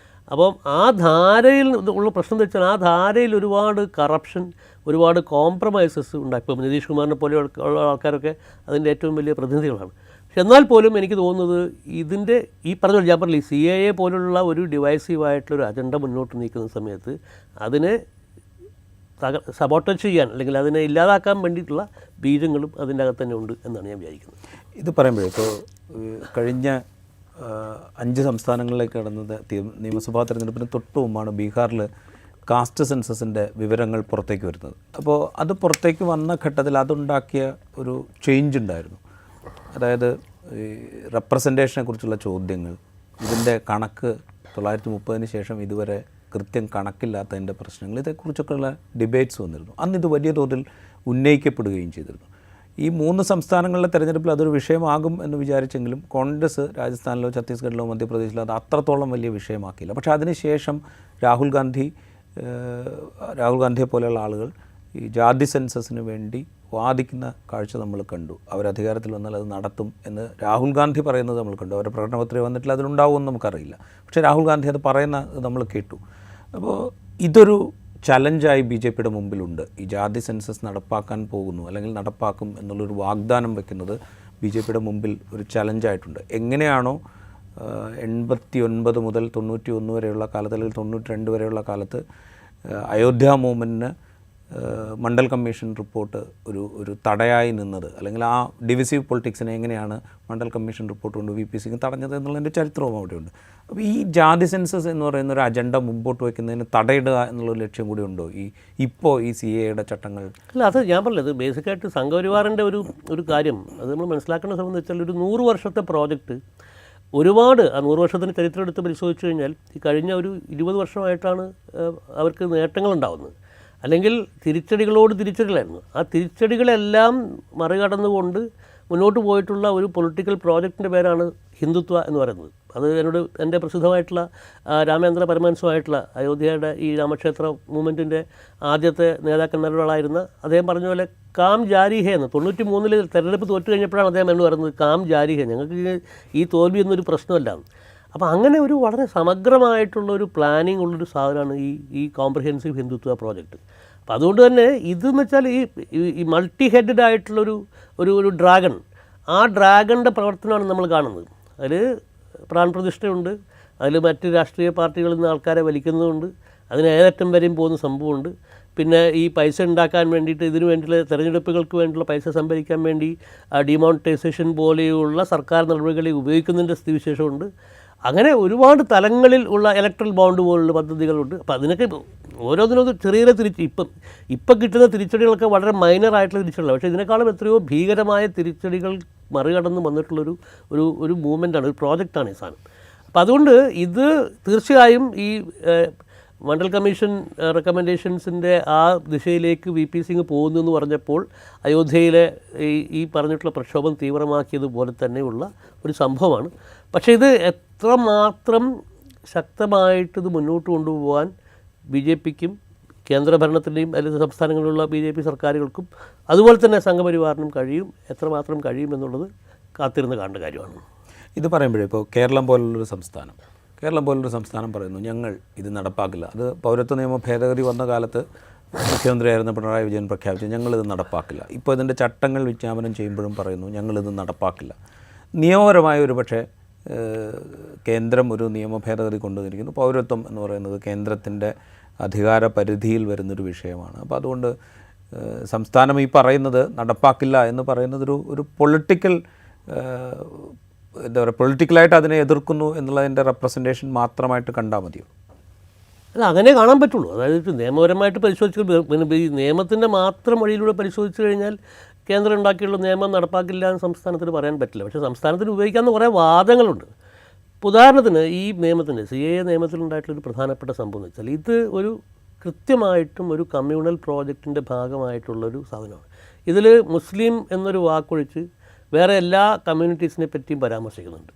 അപ്പം ആ ധാരയിൽ ഉള്ള പ്രശ്നം എന്ന് വെച്ചാൽ, ആ ധാരയിൽ ഒരുപാട് കറപ്ഷൻ, ഒരുപാട് കോംപ്രമൈസസ് ഉണ്ടായി. ഇപ്പം നിതീഷ് കുമാറിനെ പോലെ ഉള്ള ആൾക്കാരൊക്കെ അതിൻ്റെ ഏറ്റവും വലിയ പ്രതിനിധികളാണ്. പക്ഷെ എന്നാൽ പോലും എനിക്ക് തോന്നുന്നത് ഇതിൻ്റെ ഈ പറഞ്ഞ ഞാൻ പറഞ്ഞില്ല, ഈ CAA പോലുള്ള ഒരു ഡിവൈസീവായിട്ടുള്ളൊരു അജണ്ട മുന്നോട്ട് നീക്കുന്ന സമയത്ത് അതിനെ സബോട്ടേജ് ചെയ്യാൻ അല്ലെങ്കിൽ അതിനെ ഇല്ലാതാക്കാൻ വേണ്ടിയിട്ടുള്ള ബീജങ്ങളും അതിൻ്റെ അകത്ത് തന്നെ ഉണ്ട് എന്നാണ് ഞാൻ വിചാരിക്കുന്നത്. ഇത് പറയുമ്പോഴേ ഇപ്പോൾ കഴിഞ്ഞ 5 സംസ്ഥാനങ്ങളിലേക്ക് കടന്നത് നിയമസഭാ തെരഞ്ഞെടുപ്പിന് തൊട്ട് മുമ്പാണ് ബീഹാറിൽ കാസ്റ്റ് സെൻസസിൻ്റെ വിവരങ്ങൾ പുറത്തേക്ക് വരുന്നത്. അപ്പോൾ അത് പുറത്തേക്ക് വന്ന ഘട്ടത്തിൽ അതുണ്ടാക്കിയ ഒരു ചേഞ്ച് ഉണ്ടായിരുന്നു. അതായത് ഈ റെപ്രസെൻറ്റേഷനെ കുറിച്ചുള്ള ചോദ്യങ്ങൾ, ഇതിൻ്റെ കണക്ക് 1930 ശേഷം ഇതുവരെ കൃത്യം കണക്കില്ലാത്തതിൻ്റെ പ്രശ്നങ്ങൾ, ഇതേക്കുറിച്ചൊക്കെയുള്ള ഡിബേറ്റ്സ് വന്നിരുന്നു. അന്ന് ഇത് വലിയ തോതിൽ ഉന്നയിക്കപ്പെടുകയും ചെയ്തിരുന്നു. ഈ 3 സംസ്ഥാനങ്ങളിലെ തെരഞ്ഞെടുപ്പിൽ അതൊരു വിഷയമാകും എന്ന് വിചാരിച്ചെങ്കിലും കോൺഗ്രസ് രാജസ്ഥാനിലോ ഛത്തീസ്ഗഡിലോ മധ്യപ്രദേശിലോ അത് അത്രത്തോളം വലിയ വിഷയമാക്കിയില്ല. പക്ഷേ അതിനുശേഷം രാഹുൽ ഗാന്ധിയെ പോലെയുള്ള ആളുകൾ ഈ ജാതി സെൻസസിന് വേണ്ടി വാദിക്കുന്ന കാഴ്ച നമ്മൾ കണ്ടു. അവരധികാരത്തിൽ വന്നാൽ അത് നടത്തും എന്ന് രാഹുൽ ഗാന്ധി പറയുന്നത് നമ്മൾ കണ്ടു. അവരുടെ പ്രകടനപത്രിക വന്നിട്ടില്ല, അതിലുണ്ടാവുമെന്ന് നമുക്കറിയില്ല. പക്ഷേ രാഹുൽ ഗാന്ധി അത് പറയുന്നത് നമ്മൾ കേട്ടു. അപ്പോൾ ഇതൊരു ചലഞ്ചായി BJPയുടെ മുമ്പിലുണ്ട്. ഈ ജാതി സെൻസസ് നടപ്പാക്കാൻ പോകുന്നു അല്ലെങ്കിൽ നടപ്പാക്കും എന്നുള്ളൊരു വാഗ്ദാനം വയ്ക്കുന്നത് BJPയുടെ മുമ്പിൽ ഒരു ചലഞ്ചായിട്ടുണ്ട്. എങ്ങനെയാണോ 89 മുതൽ 91 വരെയുള്ള കാലത്ത് അല്ലെങ്കിൽ 92 വരെയുള്ള കാലത്ത് അയോധ്യ മൂവ്മെൻറ്റിന് മണ്ഡൽ കമ്മീഷൻ റിപ്പോർട്ട് ഒരു തടയായി നിന്നത്, അല്ലെങ്കിൽ ആ ഡിവിസീവ് പൊളിറ്റിക്സിനെ എങ്ങനെയാണ് മണ്ഡൽ കമ്മീഷൻ റിപ്പോർട്ട് കൊണ്ട് VPC തടഞ്ഞത് എന്നുള്ളതിൻ്റെ ചരിത്രവും അവിടെയുണ്ട്. അപ്പോൾ ഈ ജാതി സെൻസസ് എന്ന് പറയുന്ന ഒരു അജണ്ട മുമ്പോട്ട് വയ്ക്കുന്നതിന് തടയിടുക എന്നുള്ളൊരു ലക്ഷ്യം കൂടി ഉണ്ടോ ഇപ്പോൾ ഈ CAA ചട്ടങ്ങൾ? അല്ല, അത് ഞാൻ പറഞ്ഞത് ബേസിക്കായിട്ട് സംഘപരിവാറിൻ്റെ ഒരു കാര്യം അത് നമ്മൾ മനസ്സിലാക്കേണ്ട സംബന്ധം വെച്ചാൽ, ഒരു 100 വർഷത്തെ പ്രോജക്റ്റ് ഒരുപാട്, ആ 100 വർഷത്തിന് ചരിത്രം എടുത്ത് പരിശോധിച്ച് കഴിഞ്ഞാൽ ഈ കഴിഞ്ഞ ഒരു 20 വർഷമായിട്ടാണ് അവർക്ക് നേട്ടങ്ങളുണ്ടാവുന്നത്. അല്ലെങ്കിൽ തിരിച്ചടികളോട് തിരിച്ചടികളായിരുന്നു. ആ തിരിച്ചടികളെല്ലാം മറികടന്നുകൊണ്ട് മുന്നോട്ട് പോയിട്ടുള്ള ഒരു പൊളിറ്റിക്കൽ പ്രോജക്റ്റിൻ്റെ പേരാണ് ഹിന്ദുത്വ എന്ന് പറയുന്നത്. അത് എൻ്റെ പ്രസിദ്ധമായിട്ടുള്ള രാമേന്ദ്ര പരമഹംസമായിട്ടുള്ള അയോധ്യയുടെ ഈ രാമക്ഷേത്ര മൂവ്മെൻറ്റിൻ്റെ ആദ്യത്തെ നേതാക്കന്മാരൊരാളായിരുന്ന അദ്ദേഹം പറഞ്ഞ പോലെ കാം ജാരി ഹേ എന്ന് 93-ൽ തെരഞ്ഞെടുപ്പ് തോറ്റു കഴിഞ്ഞപ്പോഴാണ് അദ്ദേഹം എന്ന് പറയുന്നത് കാം ജാരി ഹേ, ഞങ്ങൾക്ക് ഈ തോൽവി എന്നൊരു പ്രശ്നമല്ല. അപ്പോൾ അങ്ങനെ ഒരു വളരെ സമഗ്രമായിട്ടുള്ളൊരു പ്ലാനിങ് ഉള്ളൊരു സാധനമാണ് ഈ കോംപ്രഹെൻസീവ് ഹിന്ദുത്വ പ്രോജക്റ്റ്. അപ്പോൾ അതുകൊണ്ട് തന്നെ ഇതെന്ന് വെച്ചാൽ ഈ മൾട്ടി ഹെഡഡ് ആയിട്ടുള്ളൊരു ഡ്രാഗൺ, ആ ഡ്രാഗണിൻ്റെ പ്രവർത്തനമാണ് നമ്മൾ കാണുന്നത്. അതിൽ പ്രാൺപ്രതിഷ്ഠയുണ്ട്, അതിൽ മറ്റ് രാഷ്ട്രീയ പാർട്ടികളിൽ നിന്ന് ആൾക്കാരെ വലിക്കുന്നതുണ്ട്, അതിന് ഏതറ്റം വരെയും പോകുന്ന സംഭവമുണ്ട്. പിന്നെ ഈ പൈസ ഉണ്ടാക്കാൻ വേണ്ടിയിട്ട്, ഇതിനു വേണ്ടിയുള്ള തെരഞ്ഞെടുപ്പുകൾക്ക് വേണ്ടിയുള്ള പൈസ സംഭരിക്കാൻ വേണ്ടി ഡിമോണിറ്റൈസേഷൻ പോലെയുള്ള സർക്കാർ നടപടികളെ ഉപയോഗിക്കുന്നതിൻ്റെ സ്ഥിതിവിശേഷമുണ്ട്. അങ്ങനെ ഒരുപാട് തലങ്ങളിൽ ഉള്ള ഇലക്ട്രൽ ബോണ്ട് പോലുള്ള പദ്ധതികളുണ്ട്. അപ്പോൾ അതിനൊക്കെ ഓരോന്നിനും ചെറിയ ഇപ്പം കിട്ടുന്ന തിരിച്ചടികളൊക്കെ വളരെ മൈനറായിട്ടുള്ള തിരിച്ചടികളാണ്. പക്ഷേ ഇതിനേക്കാളും എത്രയോ ഭീകരമായ തിരിച്ചടികൾ മറികടന്ന് വന്നിട്ടുള്ളൊരു മൂവ്മെൻറ്റാണ്, ഒരു പ്രോജക്റ്റാണ് ഈ സാധനം. അപ്പോൾ അതുകൊണ്ട് ഇത് തീർച്ചയായും ഈ മണ്ഡൽ കമ്മീഷൻ റെക്കമെൻഡേഷൻസിൻ്റെ ആ ദിശയിലേക്ക് VPC പോകുന്നു എന്ന് പറഞ്ഞപ്പോൾ അയോധ്യയിലെ ഈ പറഞ്ഞിട്ടുള്ള പ്രക്ഷോഭം തീവ്രമാക്കിയതുപോലെ തന്നെയുള്ള ഒരു സംഭവമാണ്. പക്ഷേ ഇത് എത്രമാത്രം ശക്തമായിട്ടിത് മുന്നോട്ട് കൊണ്ടുപോകാൻ BJPക്കും കേന്ദ്രഭരണത്തിൻ്റെയും അല്ലെങ്കിൽ സംസ്ഥാനങ്ങളിലുള്ള BJP സർക്കാരുകൾക്കും അതുപോലെ തന്നെ സംഘപരിവാറിനും എത്രമാത്രം കഴിയും എന്നുള്ളത് കാത്തിരുന്ന് കാണേണ്ട കാര്യമാണ്. ഇത് പറയുമ്പോഴേ ഇപ്പോൾ കേരളം പോലുള്ളൊരു സംസ്ഥാനം പറയുന്നു ഞങ്ങൾ ഇത് നടപ്പാക്കില്ല. അത് പൗരത്വ നിയമ ഭേദഗതി വന്ന കാലത്ത് മുഖ്യമന്ത്രിയായിരുന്ന പിണറായി വിജയൻ പ്രഖ്യാപിച്ചു ഞങ്ങളിത് നടപ്പാക്കില്ല. ഇപ്പോൾ ഇതിൻ്റെ ചട്ടങ്ങൾ വിജ്ഞാപനം ചെയ്യുമ്പോഴും പറയുന്നു ഞങ്ങളിത് നടപ്പാക്കില്ല. നിയമപരമായ ഒരു പക്ഷേ കേന്ദ്രം ഒരു നിയമ ഭേദഗതി കൊണ്ടുവന്നിരിക്കുന്നു. പൗരത്വം എന്ന് പറയുന്നത് കേന്ദ്രത്തിൻ്റെ അധികാര പരിധിയിൽ വരുന്നൊരു വിഷയമാണ്. അപ്പോൾ അതുകൊണ്ട് സംസ്ഥാനം ഈ പറയുന്നത് നടപ്പാക്കില്ല എന്ന് പറയുന്നത് ഒരു പൊളിറ്റിക്കൽ എന്താ പറയുക, പൊളിറ്റിക്കലായിട്ട് അതിനെ എതിർക്കുന്നു എന്നുള്ളതിൻ്റെ റെപ്രസെൻറ്റേഷൻ മാത്രമായിട്ട് കണ്ടാൽ മതിയോ? അല്ല, അങ്ങനെ കാണാൻ പറ്റുള്ളൂ. അതായത് നിയമപരമായിട്ട് പരിശോധിച്ച് ഈ നിയമത്തിൻ്റെ മാത്രം വഴിയിലൂടെ പരിശോധിച്ച് കഴിഞ്ഞാൽ കേന്ദ്രം ഉണ്ടാക്കിയുള്ള നിയമം നടപ്പാക്കില്ല എന്ന് സംസ്ഥാനത്തിന് പറയാൻ പറ്റില്ല. പക്ഷേ സംസ്ഥാനത്തിന് ഉപയോഗിക്കാവുന്ന കുറേ വാദങ്ങളുണ്ട്. ഉദാഹരണത്തിന് ഈ നിയമത്തിൻ്റെ CAA നിയമത്തിലുണ്ടായിട്ടുള്ളൊരു പ്രധാനപ്പെട്ട സംഭവം എന്ന് വെച്ചാൽ ഇത് ഒരു കൃത്യമായിട്ടും ഒരു കമ്മ്യൂണൽ പ്രോജക്റ്റിൻ്റെ ഭാഗമായിട്ടുള്ളൊരു സാധനമാണ്. ഇതിൽ മുസ്ലിം എന്നൊരു വാക്കൊഴിച്ച് വേറെ എല്ലാ കമ്മ്യൂണിറ്റീസിനെ പറ്റിയും പരാമർശിക്കുന്നുണ്ട്.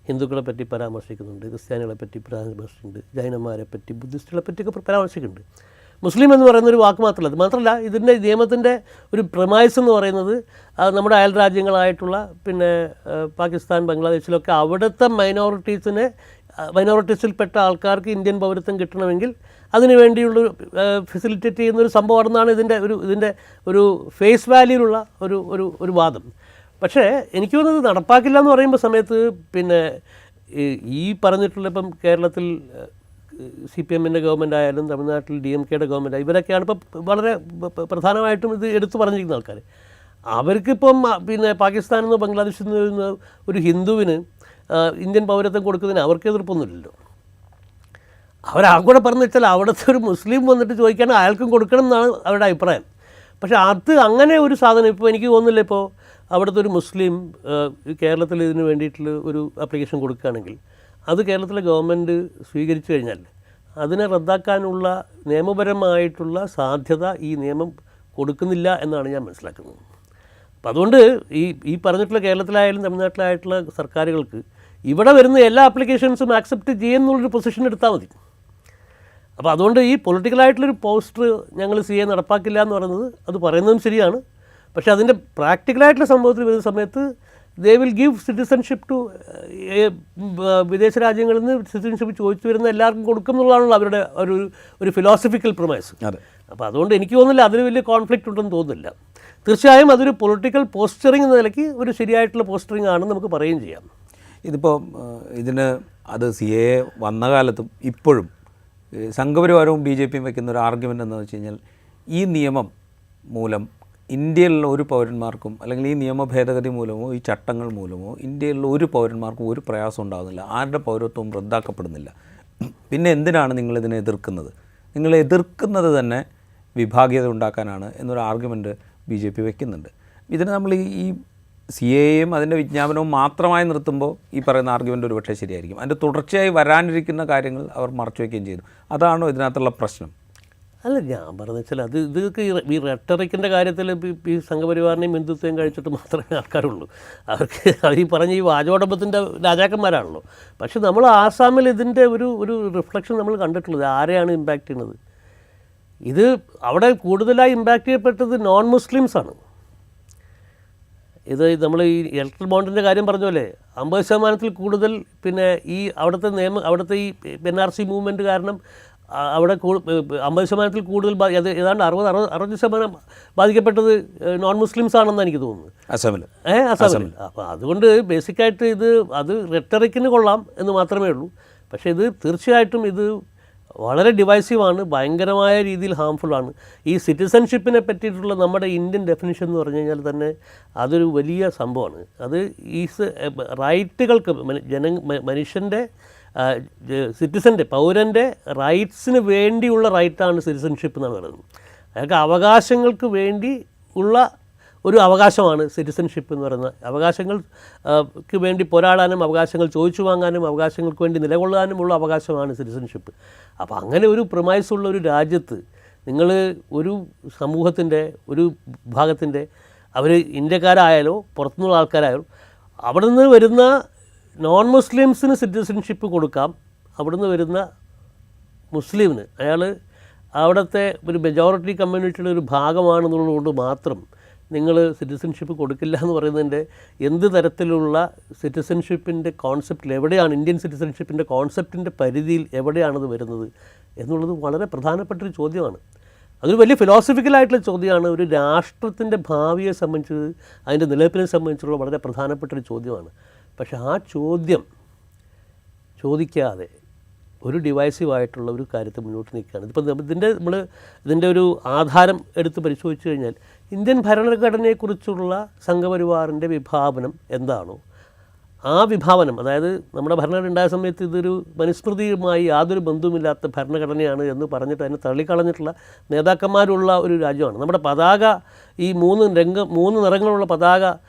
ഹിന്ദുക്കളെ പറ്റി പരാമർശിക്കുന്നുണ്ട്, ക്രിസ്ത്യാനികളെ പറ്റി പരാമർശിക്കുന്നുണ്ട്, ജൈനന്മാരെ പറ്റി, ബുദ്ധിസ്റ്റുകളെ പറ്റിയൊക്കെ പരാമർശിക്കുന്നുണ്ട്. മുസ്ലിം എന്ന് പറയുന്നൊരു വാക്ക് മാത്രമല്ല. അത് മാത്രമല്ല, ഇതിൻ്റെ നിയമത്തിൻ്റെ ഒരു പ്രമൈസ് എന്ന് പറയുന്നത് നമ്മുടെ അയൽ രാജ്യങ്ങളായിട്ടുള്ള പിന്നെ പാകിസ്ഥാൻ, ബംഗ്ലാദേശിലൊക്കെ അവിടുത്തെ മൈനോറിറ്റീസിൽപ്പെട്ട ആൾക്കാർക്ക് ഇന്ത്യൻ പൗരത്വം കിട്ടണമെങ്കിൽ അതിനു വേണ്ടിയുള്ളൊരു ഫെസിലിറ്റേറ്റ് ചെയ്യുന്നൊരു സംഭവമാണെന്നാണ് ഇതിൻ്റെ ഒരു ഫേസ് വാല്യൂലുള്ള ഒരു വാദം. പക്ഷേ എനിക്ക് തോന്നുന്നത് നടപ്പാക്കില്ല എന്ന് പറയുമ്പോൾ സമയത്ത് പിന്നെ ഈ പറഞ്ഞിട്ടുള്ള ഇപ്പം കേരളത്തിൽ CPMൻ്റെ ഗവൺമെൻറ് ആയാലും തമിഴ്നാട്ടിൽ DMKയുടെ ഗവൺമെൻറ് ഇവരൊക്കെയാണ് ഇപ്പം വളരെ പ്രധാനമായിട്ടും ഇത് എടുത്തു പറഞ്ഞിരിക്കുന്ന ആൾക്കാർ. അവർക്കിപ്പം പിന്നെ പാകിസ്ഥാനിൽ നിന്നോ ബംഗ്ലാദേശിൽ നിന്നോ ഒരു ഹിന്ദുവിന് ഇന്ത്യൻ പൗരത്വം കൊടുക്കുന്നതിന് അവർക്ക് എതിർപ്പൊന്നുമില്ലല്ലോ. അവരാകൂടെ പറഞ്ഞു വെച്ചാൽ അവിടുത്തെ ഒരു മുസ്ലിം വന്നിട്ട് ചോദിക്കുകയാണെങ്കിൽ അയാൾക്കും കൊടുക്കണം എന്നാണ് അവരുടെ അഭിപ്രായം. പക്ഷേ അത് അങ്ങനെ ഒരു സാധനം ഇപ്പോൾ എനിക്ക് തോന്നുന്നില്ല. ഇപ്പോൾ അവിടുത്തെ ഒരു മുസ്ലിം കേരളത്തിൽ ഇതിന് വേണ്ടിയിട്ടുള്ള ഒരു ആപ്ലിക്കേഷൻ കൊടുക്കുകയാണെങ്കിൽ അത് കേരളത്തിലെ ഗവൺമെൻറ് സ്വീകരിച്ചു കഴിഞ്ഞാൽ അതിനെ റദ്ദാക്കാനുള്ള നിയമപരമായിട്ടുള്ള സാധ്യത ഈ നിയമം കൊടുക്കുന്നില്ല എന്നാണ് ഞാൻ മനസ്സിലാക്കുന്നത്. അപ്പം അതുകൊണ്ട് ഈ പറഞ്ഞിട്ടുള്ള കേരളത്തിലായാലും തമിഴ്നാട്ടിലായിട്ടുള്ള സർക്കാരുകൾക്ക് ഇവിടെ വരുന്ന എല്ലാ ആപ്ലിക്കേഷൻസും ആക്സെപ്റ്റ് ചെയ്യുന്നുള്ളൊരു പൊസിഷൻ എടുത്താൽ മതി. അപ്പോൾ അതുകൊണ്ട് ഈ പൊളിറ്റിക്കലായിട്ടുള്ളൊരു പോസ്റ്റർ ഞങ്ങൾ CA നടപ്പാക്കില്ല എന്ന് പറയുന്നത് അത് പറയുന്നതും ശരിയാണ്. പക്ഷേ അതിൻ്റെ പ്രാക്ടിക്കലായിട്ടുള്ള സംഭവത്തിൽ വരുന്ന സമയത്ത് they will give citizenship to വിദേശ രാജ്യങ്ങളിൽ നിന്ന് സിറ്റിസൺഷിപ്പ് ചോദിച്ചു വരുന്ന എല്ലാവർക്കും കൊടുക്കും എന്നുള്ളതാണല്ലോ അവരുടെ ഒരു ഫിലോസഫിക്കൽ പ്രൊമൈസ്. അപ്പോൾ അതുകൊണ്ട് എനിക്ക് തോന്നുന്നില്ല അതിന് വലിയ കോൺഫ്ലിക്റ്റ് ഉണ്ടെന്ന് തോന്നുന്നില്ല. തീർച്ചയായും അതൊരു പൊളിറ്റിക്കൽ പോസ്റ്ററിങ് എന്ന നിലയ്ക്ക് ഒരു ശരിയായിട്ടുള്ള പോസ്റ്ററിങ് ആണെന്ന് നമുക്ക് പറയുകയും ചെയ്യാം. ഇതിപ്പോൾ ഇതിന് അത് CAA വന്ന കാലത്തും ഇപ്പോഴും സംഘപരിവാരവും BJPയും വയ്ക്കുന്ന ഒരു ആർഗ്യുമെൻ്റ് എന്താണെന്ന് വെച്ച് കഴിഞ്ഞാൽ ഈ നിയമം മൂലം ഇന്ത്യയിലുള്ള ഒരു പൗരന്മാർക്കും അല്ലെങ്കിൽ ഈ നിയമ ഭേദഗതി മൂലമോ ഈ ചട്ടങ്ങൾ മൂലമോ ഇന്ത്യയിലുള്ള ഒരു പൗരന്മാർക്കും ഒരു പ്രയാസം ഉണ്ടാകുന്നില്ല, ആരുടെ പൗരത്വവും റദ്ദാക്കപ്പെടുന്നില്ല. പിന്നെ എന്തിനാണ് നിങ്ങളിതിനെ എതിർക്കുന്നത്? നിങ്ങൾ എതിർക്കുന്നത് തന്നെ വിഭാഗീയത ഉണ്ടാക്കാനാണ് എന്നൊരു ആർഗ്യുമെൻറ്റ് BJP വയ്ക്കുന്നുണ്ട്. ഇതിന് നമ്മൾ ഈ CAA അതിൻ്റെ വിജ്ഞാപനവും മാത്രമായി നിർത്തുമ്പോൾ ഈ പറയുന്ന ആർഗ്യുമെൻ്റ് ഒരുപക്ഷെ ശരിയായിരിക്കും. അതിൻ്റെ തുടർച്ചയായി വരാനിരിക്കുന്ന കാര്യങ്ങൾ അവർ മറച്ചു വയ്ക്കുകയും ചെയ്തു. അതാണോ ഇതിനകത്തുള്ള പ്രശ്നം? അല്ല, ഞാൻ പറഞ്ഞു വെച്ചാൽ ഇതൊക്കെ ഈ റെട്ടറിക്കിൻ്റെ കാര്യത്തിൽ ഈ സംഘപരിവാറിനെയും ഹിന്ദുത്വയും കഴിച്ചിട്ട് മാത്രമേ ആൾക്കാരുള്ളൂ. അവർ ഈ പറഞ്ഞ ഈ വാചോടമ്പത്തിൻ്റെ രാജാക്കന്മാരാണല്ലോ. പക്ഷെ നമ്മൾ ആസാമിൽ ഇതിൻ്റെ ഒരു റിഫ്ലക്ഷൻ നമ്മൾ കണ്ടിട്ടുള്ളത് ആരെയാണ് ഇമ്പാക്റ്റ് ചെയ്യുന്നത്. ഇത് അവിടെ കൂടുതലായി ഇമ്പാക്റ്റ് ചെയ്യപ്പെട്ടത് നോൺ മുസ്ലിംസാണ്. ഇത് നമ്മൾ ഈ ഇലക്ട്രൽ ബോണ്ടിൻ്റെ കാര്യം പറഞ്ഞ 50% കൂടുതൽ പിന്നെ ഈ അവിടുത്തെ ഈ NRC മൂവ്മെൻറ്റ് കാരണം അവിടെ 50% കൂടുതൽ ഏതാണ്ട് 60% ബാധിക്കപ്പെട്ടത് നോൺ മുസ്ലിംസ് ആണെന്ന് എനിക്ക് തോന്നുന്നു അസമിൽ. അപ്പോൾ അതുകൊണ്ട് ബേസിക്കായിട്ട് അത് റെട്ടറിക്കിന് കൊള്ളാം എന്ന് മാത്രമേ ഉള്ളൂ. പക്ഷേ ഇത് തീർച്ചയായിട്ടും ഇത് വളരെ ഡിവൈസീവാണ്, ഭയങ്കരമായ രീതിയിൽ ഹാംഫുള്ളാണ്. ഈ സിറ്റിസൺഷിപ്പിനെ പറ്റിയിട്ടുള്ള നമ്മുടെ ഇന്ത്യൻ ഡെഫിനിഷൻ എന്ന് പറഞ്ഞു കഴിഞ്ഞാൽ തന്നെ അതൊരു വലിയ സംഭവമാണ്. അത് ഈ റൈറ്റുകൾക്ക് മനുഷ്യൻ്റെ സിറ്റിസൻ്റെ പൗരൻ്റെ റൈറ്റ്സിന് വേണ്ടിയുള്ള റൈറ്റാണ് സിറ്റിസൺഷിപ്പ് എന്നാണ് പറയുന്നത്. അയാൾക്ക് അവകാശങ്ങൾക്ക് വേണ്ടി ഉള്ള ഒരു അവകാശമാണ് സിറ്റിസൺഷിപ്പ് എന്ന് പറയുന്നത്. അവകാശങ്ങൾക്ക് വേണ്ടി പോരാടാനും അവകാശങ്ങൾ ചോദിച്ചു വാങ്ങാനും അവകാശങ്ങൾക്ക് വേണ്ടി നിലകൊള്ളാനുമുള്ള അവകാശമാണ് സിറ്റിസൺഷിപ്പ്. അപ്പോൾ അങ്ങനെ ഒരു പ്രമൈസുള്ള ഒരു രാജ്യത്ത് നിങ്ങൾ ഒരു സമൂഹത്തിൻ്റെ ഒരു വിഭാഗത്തിൻ്റെ അവർ ഇന്ത്യക്കാരായാലോ പുറത്തുനിന്നുള്ള ആൾക്കാരായാലോ അവിടെ നിന്ന് വരുന്ന നോൺ മുസ്ലിംസിന് സിറ്റിസൺഷിപ്പ് കൊടുക്കാം, അവിടുന്ന് വരുന്ന മുസ്ലിമിന് അയാൾ അവിടുത്തെ ഒരു മെജോറിറ്റി കമ്മ്യൂണിറ്റിയുടെ ഒരു ഭാഗമാണെന്നുള്ളതുകൊണ്ട് മാത്രം നിങ്ങൾ സിറ്റിസൺഷിപ്പ് കൊടുക്കില്ല എന്ന് പറയുന്നതിൻ്റെ എന്ത് തരത്തിലുള്ള സിറ്റിസൺഷിപ്പിൻ്റെ കോൺസെപ്റ്റിൽ എവിടെയാണ് ഇന്ത്യൻ സിറ്റിസൺഷിപ്പിൻ്റെ കോൺസെപ്റ്റിൻ്റെ പരിധിയിൽ എവിടെയാണത് വരുന്നത് എന്നുള്ളത് വളരെ പ്രധാനപ്പെട്ടൊരു ചോദ്യമാണ്. അതൊരു വലിയ ഫിലോസഫിക്കലായിട്ടുള്ള ചോദ്യമാണ്. ഒരു രാഷ്ട്രത്തിൻ്റെ ഭാവിയെ സംബന്ധിച്ച് അതിൻ്റെ നിലനിൽപ്പിനെ സംബന്ധിച്ചുള്ള വളരെ പ്രധാനപ്പെട്ടൊരു ചോദ്യമാണ്. പക്ഷേ ആ ചോദ്യം ചോദിക്കാതെ ഒരു ഡിവൈസീവായിട്ടുള്ള ഒരു കാര്യത്തെ മുന്നോട്ട് നിൽക്കുകയാണ്. ഇതിപ്പോൾ ഇതിൻ്റെ ഒരു ആധാരം എടുത്ത് പരിശോധിച്ച് കഴിഞ്ഞാൽ ഇന്ത്യൻ ഭരണഘടനയെക്കുറിച്ചുള്ള സംഘപരിവാറിൻ്റെ വിഭാവനം എന്താണോ ആ വിഭാവനം, അതായത് നമ്മുടെ ഭരണഘടന ഉണ്ടായ സമയത്ത് ഇതൊരു മനുസ്മൃതിയുമായി യാതൊരു ബന്ധവുമില്ലാത്ത ഭരണഘടനയാണ് എന്ന് പറഞ്ഞിട്ട് അതിനെ തള്ളിക്കളഞ്ഞിട്ടുള്ള നേതാക്കന്മാരുള്ള ഒരു രാജ്യമാണ്. നമ്മുടെ പതാക ഈ മൂന്ന് നിറങ്ങളുള്ള പതാക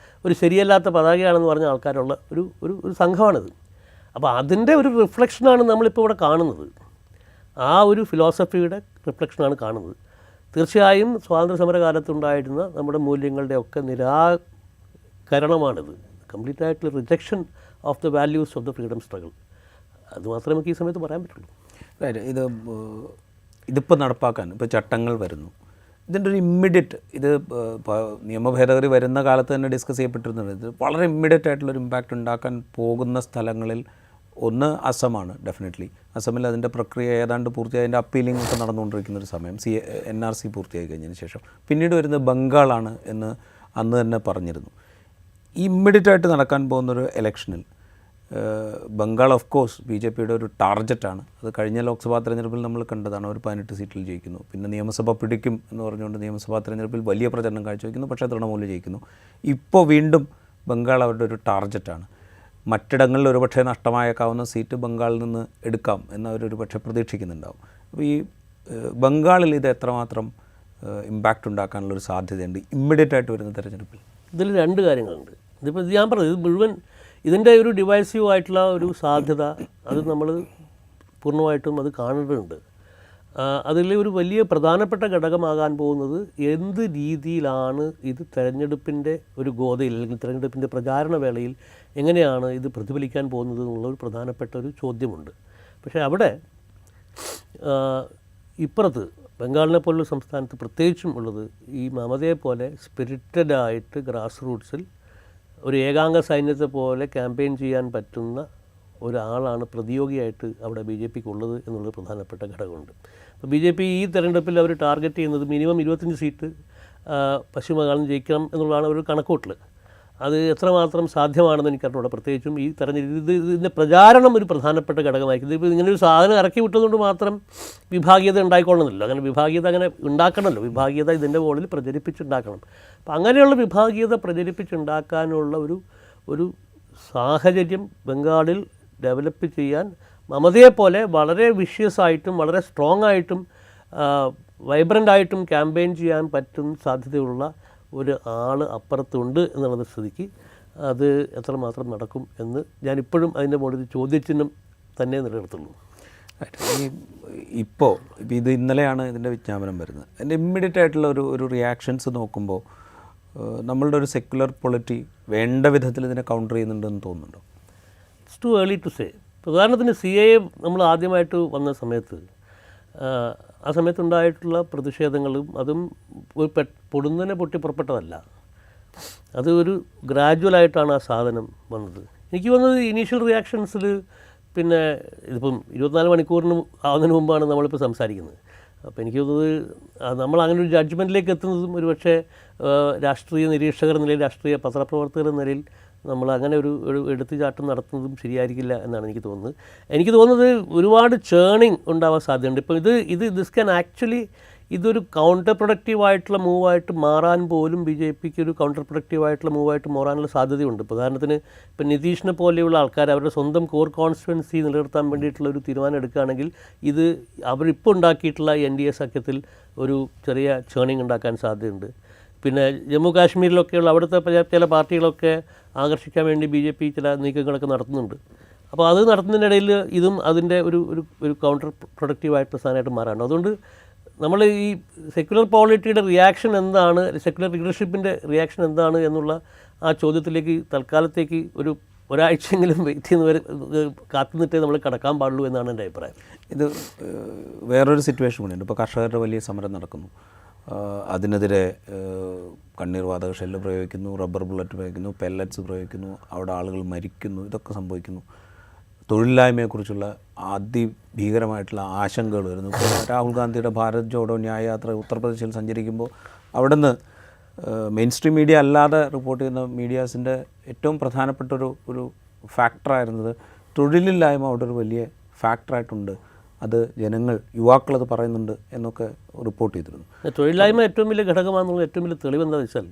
ഒരു ശരിയല്ലാത്ത പതാകയാണെന്ന് പറഞ്ഞ ആൾക്കാരുള്ള ഒരു സംഘമാണിത്. അപ്പോൾ അതിൻ്റെ ഒരു റിഫ്ലക്ഷനാണ് നമ്മളിപ്പോൾ ഇവിടെ കാണുന്നത്. ആ ഒരു ഫിലോസഫിയുടെ റിഫ്ലക്ഷനാണ് കാണുന്നത്. തീർച്ചയായും സ്വാതന്ത്ര്യ സമരകാലത്തുണ്ടായിരുന്ന നമ്മുടെ മൂല്യങ്ങളുടെ ഒക്കെ നിരാകരണമാണിത്. കംപ്ലീറ്റ് ആയിട്ടുള്ള rejection of the values of the freedom struggle. അതുമാത്രമേ നമുക്ക് ഈ സമയത്ത് പറയാൻ പറ്റുള്ളൂ. ഇതിപ്പോൾ നടപ്പാക്കാൻ ഇപ്പോൾ ചട്ടങ്ങൾ വരുന്നു. ഇതിൻ്റെ ഒരു ഇമ്മീഡിയറ്റ് നിയമ ഭേദഗതി വരുന്ന കാലത്ത് തന്നെ ഡിസ്കസ് ചെയ്യപ്പെട്ടിരുന്നുണ്ട്. ഇത് വളരെ ഇമ്മീഡിയറ്റ് ആയിട്ടുള്ളൊരു ഇമ്പാക്റ്റ് ഉണ്ടാക്കാൻ പോകുന്ന സ്ഥലങ്ങളിൽ ഒന്ന് അസമാണ്. ഡെഫിനറ്റ്ലി അസമിൽ അതിൻ്റെ പ്രക്രിയ ഏതാണ്ട് പൂർത്തിയായി, അതിൻ്റെ അപ്പീലിംഗ് ഒക്കെ നടന്നുകൊണ്ടിരിക്കുന്നൊരു സമയം. NRC പൂർത്തിയായി കഴിഞ്ഞതിന് ശേഷം പിന്നീട് വരുന്നത് ബംഗാളാണ് എന്ന് അന്ന് തന്നെ പറഞ്ഞിരുന്നു. ഈ ഇമ്മീഡിയറ്റ് ആയിട്ട് നടക്കാൻ പോകുന്നൊരു ഇലക്ഷനിൽ ബംഗാൾ ഓഫ് കോഴ്സ് BJPയുടെ ഒരു ടാർഗറ്റാണ്. അത് കഴിഞ്ഞ ലോക്സഭാ തെരഞ്ഞെടുപ്പിൽ നമ്മൾ കണ്ടതാണ്. അവർ 18 സീറ്റിൽ ജയിക്കുന്നു. പിന്നെ നിയമസഭ പിടിക്കും എന്ന് പറഞ്ഞുകൊണ്ട് നിയമസഭാ തെരഞ്ഞെടുപ്പിൽ വലിയ പ്രചരണം കാഴ്ചവെക്കുന്നു. പക്ഷേ തൃണമൂല് ജയിക്കുന്നു. ഇപ്പോൾ വീണ്ടും ബംഗാൾ അവരുടെ ഒരു ടാർഗറ്റാണ്. മറ്റിടങ്ങളിൽ ഒരുപക്ഷെ നഷ്ടമായേക്കാവുന്ന സീറ്റ് ബംഗാളിൽ നിന്ന് എടുക്കാം എന്ന് അവരൊരു പക്ഷേ പ്രതീക്ഷിക്കുന്നുണ്ടാവും. അപ്പോൾ ഈ ബംഗാളിൽ ഇത് എത്രമാത്രം ഇമ്പാക്റ്റ് ഉണ്ടാക്കാനുള്ളൊരു സാധ്യതയുണ്ട് ഇമ്മീഡിയറ്റ് ആയിട്ട് വരുന്ന തെരഞ്ഞെടുപ്പിൽ? ഇതിൽ രണ്ട് കാര്യങ്ങളുണ്ട്. ഇതിപ്പോൾ ഞാൻ പറഞ്ഞത് ഇത് മുഴുവൻ ഇതിൻ്റെ ഒരു ഡിവൈസീവ് ആയിട്ടുള്ള ഒരു സാധ്യത അത് നമ്മൾ പൂർണ്ണമായിട്ടും അത് കാണേണ്ടതുണ്ട്. അതിൽ ഒരു വലിയ പ്രധാനപ്പെട്ട ഘടകമാകാൻ പോകുന്നത് എന്ത് രീതിയിലാണ് ഇത് തെരഞ്ഞെടുപ്പിൻ്റെ ഒരു ഗോതയിൽ അല്ലെങ്കിൽ തെരഞ്ഞെടുപ്പിൻ്റെ പ്രചാരണ വേളയിൽ എങ്ങനെയാണ് ഇത് പ്രതിഫലിക്കാൻ പോകുന്നത് എന്നുള്ളൊരു പ്രധാനപ്പെട്ട ഒരു ചോദ്യമുണ്ട്. പക്ഷേ അവിടെ ഇപ്പുറത്ത് ബംഗാളിനെ പോലുള്ള സംസ്ഥാനത്ത് പ്രത്യേകിച്ചും ഉള്ളത് ഈ മമതയെ പോലെ സ്പിരിറ്റഡായിട്ട് ഗ്രാസ് റൂട്ട്സിൽ ഒരു ഏകാംഗ സൈന്യത്തെ പോലെ ക്യാമ്പയിൻ ചെയ്യാൻ പറ്റുന്ന ഒരാളാണ് പ്രതിയോഗിയായിട്ട് അവിടെ BJPക്ക് ഉള്ളത് എന്നുള്ളത് പ്രധാനപ്പെട്ട ഘടകമുണ്ട്. അപ്പോൾ BJP ഈ തെരഞ്ഞെടുപ്പിൽ അവർ ടാർഗറ്റ് ചെയ്യുന്നത് മിനിമം 25 സീറ്റ് പശ്ചിമ ബംഗാളിൽ ജയിക്കണം എന്നുള്ളതാണ് ഒരു കണക്കൂട്ടൽ. അത് എത്രമാത്രം സാധ്യമാണെന്ന് എനിക്കറിഞ്ഞൂടാ. പ്രത്യേകിച്ചും ഈ ഇതിൻ്റെ പ്രചാരണം ഒരു പ്രധാനപ്പെട്ട ഘടകമായിരിക്കും. ഇതിപ്പോൾ ഇങ്ങനെ ഒരു സാധനം ഇറക്കി വിട്ടതുകൊണ്ട് മാത്രം വിഭാഗീയത ഉണ്ടായിക്കൊള്ളുന്നില്ല. അങ്ങനെ വിഭാഗീയത അങ്ങനെ ഉണ്ടാക്കണമല്ലോ. വിഭാഗീയത ഇതിൻ്റെ മുകളിൽ പ്രചരിപ്പിച്ചുണ്ടാക്കണം. അപ്പം അങ്ങനെയുള്ള വിഭാഗീയത പ്രചരിപ്പിച്ചുണ്ടാക്കാനുള്ള ഒരു സാഹചര്യം ബംഗാളിൽ ഡെവലപ്പ് ചെയ്യാൻ മമതയെപ്പോലെ വളരെ വിഷ്യസ് ആയിട്ടും വളരെ സ്ട്രോങ് ആയിട്ടും വൈബ്രൻ്റ് ആയിട്ടും ക്യാമ്പയിൻ ചെയ്യാൻ സാധ്യതയുള്ള ഒരു ആൾ അപ്പുറത്തുണ്ട് എന്നുള്ളത് സ്ഥിതിക്ക് അത് എത്രമാത്രം നടക്കും എന്ന് ഞാനിപ്പോഴും അതിൻ്റെ മുകളിൽ ചോദ്യചിഹ്നം തന്നെ നിലനിർത്തുള്ളൂ. ഇപ്പോൾ ഇത് ഇന്നലെയാണ് ഇതിൻ്റെ വിജ്ഞാപനം വരുന്നത്. അതിൻ്റെ ഇമ്മീഡിയറ്റ് ആയിട്ടുള്ള ഒരു റിയാക്ഷൻസ് നോക്കുമ്പോൾ നമ്മളുടെ ഒരു സെക്യുലർ പൊളിറ്റി വേണ്ട വിധത്തിൽ ഇതിനെ കൗണ്ടർ ചെയ്യുന്നുണ്ടെന്ന് തോന്നുന്നുണ്ടോ? It's too early to say. ഉദാഹരണത്തിന് CAA നമ്മൾ ആദ്യമായിട്ട് വന്ന സമയത്ത് ആ സമയത്തുണ്ടായിട്ടുള്ള പ്രതിഷേധങ്ങളും അതും ഒരു പൊടുന്നനെ പൊട്ടിപ്പുറപ്പെട്ടതല്ല. അത് ഒരു ഗ്രാജുവലായിട്ടാണ് ആ സാധനം വന്നത്. എനിക്ക് വന്നത് ഇനീഷ്യൽ റിയാക്ഷൻസിൽ പിന്നെ ഇതിപ്പം 24 മണിക്കൂറിന് ആവുന്നതിന് മുമ്പാണ് നമ്മളിപ്പോൾ സംസാരിക്കുന്നത്. അപ്പോൾ എനിക്ക് തോന്നുന്നത് നമ്മൾ അങ്ങനെ ഒരു ജഡ്ജ്മെൻറ്റിലേക്ക് എത്തുന്നതും ഒരുപക്ഷെ രാഷ്ട്രീയ നിരീക്ഷകർ നിലയിൽ രാഷ്ട്രീയ പത്രപ്രവർത്തകർ നിലയിൽ നമ്മൾ അങ്ങനെ ഒരു എടുത്തുചാട്ടം നടത്തുന്നതും ശരിയായിരിക്കില്ല എന്നാണ് എനിക്ക് തോന്നുന്നത്. എനിക്ക് തോന്നുന്നത് ഒരുപാട് ചേണിങ് ഉണ്ടാവാൻ സാധ്യതയുണ്ട്. ഇപ്പോൾ ദിസ് ക്യാൻ ആക്ച്വലി ഇതൊരു കൗണ്ടർ പ്രൊഡക്റ്റീവായിട്ടുള്ള മൂവായിട്ട് മാറാൻ പോലും BJPക്ക് ഒരു കൗണ്ടർ പ്രൊഡക്റ്റീവായിട്ടുള്ള മൂവായിട്ട് മാറാനുള്ള സാധ്യതയുണ്ട്. ഉദാഹരണത്തിന് ഇപ്പോൾ നിതീഷിനെ പോലെയുള്ള ആൾക്കാർ അവരുടെ സ്വന്തം കോർ കോൺസ്റ്റിറ്റ്യുവൻസി നിലനിർത്താൻ വേണ്ടിയിട്ടുള്ള ഒരു തീരുമാനം എടുക്കുകയാണെങ്കിൽ ഇത് അവരിപ്പോൾ ഉണ്ടാക്കിയിട്ടുള്ള NDA സഖ്യത്തിൽ ഒരു ചെറിയ ചേണിങ് ഉണ്ടാക്കാൻ സാധ്യതയുണ്ട്. പിന്നെ ജമ്മു കാശ്മീരിലൊക്കെയുള്ള അവിടുത്തെ ചില പാർട്ടികളൊക്കെ ആകർഷിക്കാൻ വേണ്ടി BJP ചില നീക്കങ്ങളൊക്കെ നടത്തുന്നുണ്ട്. അപ്പോൾ അത് നടത്തുന്നതിനിടയിൽ ഇതും അതിൻ്റെ ഒരു കൗണ്ടർ പ്രൊഡക്റ്റീവായിട്ടുള്ള സാധനമായിട്ട് മാറാണ്. അതുകൊണ്ട് നമ്മൾ ഈ സെക്യുലർ പോളിറ്റിയുടെ റിയാക്ഷൻ എന്താണ്, സെക്യുലർ ലീഡർഷിപ്പിൻ്റെ റിയാക്ഷൻ എന്താണ് എന്നുള്ള ആ ചോദ്യത്തിലേക്ക് തൽക്കാലത്തേക്ക് ഒരാഴ്ചയെങ്കിലും വെയിറ്റ് ചെയ്യുന്നവരെ കാത്തുനിന്നിട്ടേ നമ്മൾ കടക്കാൻ പാടുള്ളൂ എന്നാണ് എൻ്റെ അഭിപ്രായം. ഇത് വേറൊരു സിറ്റുവേഷൻ കൂടിയുണ്ട്. ഇപ്പോൾ കർഷകരുടെ വലിയ സമരം നടക്കുന്നു. അതിനെതിരെ കണ്ണീർ വാതക ഷെല്ല് പ്രയോഗിക്കുന്നു, റബ്ബർ ബുള്ളറ്റ് പ്രയോഗിക്കുന്നു, പെല്ലറ്റ്സ് പ്രയോഗിക്കുന്നു, അവിടെ ആളുകൾ മരിക്കുന്നു, ഇതൊക്കെ സംഭവിക്കുന്നു. തൊഴിലില്ലായ്മയെക്കുറിച്ചുള്ള അതിഭീകരമായിട്ടുള്ള ആശങ്കകൾ വരുന്നു. ഇപ്പോൾ രാഹുൽ ഗാന്ധിയുടെ ഭാരത് ജോഡോ ന്യായയാത്ര ഉത്തർപ്രദേശിൽ സഞ്ചരിക്കുമ്പോൾ അവിടെ നിന്ന് മെയിൻ സ്ട്രീം മീഡിയ അല്ലാതെ റിപ്പോർട്ട് ചെയ്യുന്ന മീഡിയാസിൻ്റെ ഏറ്റവും പ്രധാനപ്പെട്ട ഒരു ഫാക്ടറായിരുന്നത് തൊഴിലില്ലായ്മ അവിടെ ഒരു വലിയ ഫാക്ടറായിട്ടുണ്ട്. അത് ജനങ്ങൾ യുവാക്കളത് പറയുന്നുണ്ട് എന്നൊക്കെ റിപ്പോർട്ട് ചെയ്തിരുന്നു. തൊഴിലില്ലായ്മ ഏറ്റവും വലിയ ഘടകമാണെന്നുള്ള ഏറ്റവും വലിയ തെളിവ് എന്താണെന്ന് വെച്ചാൽ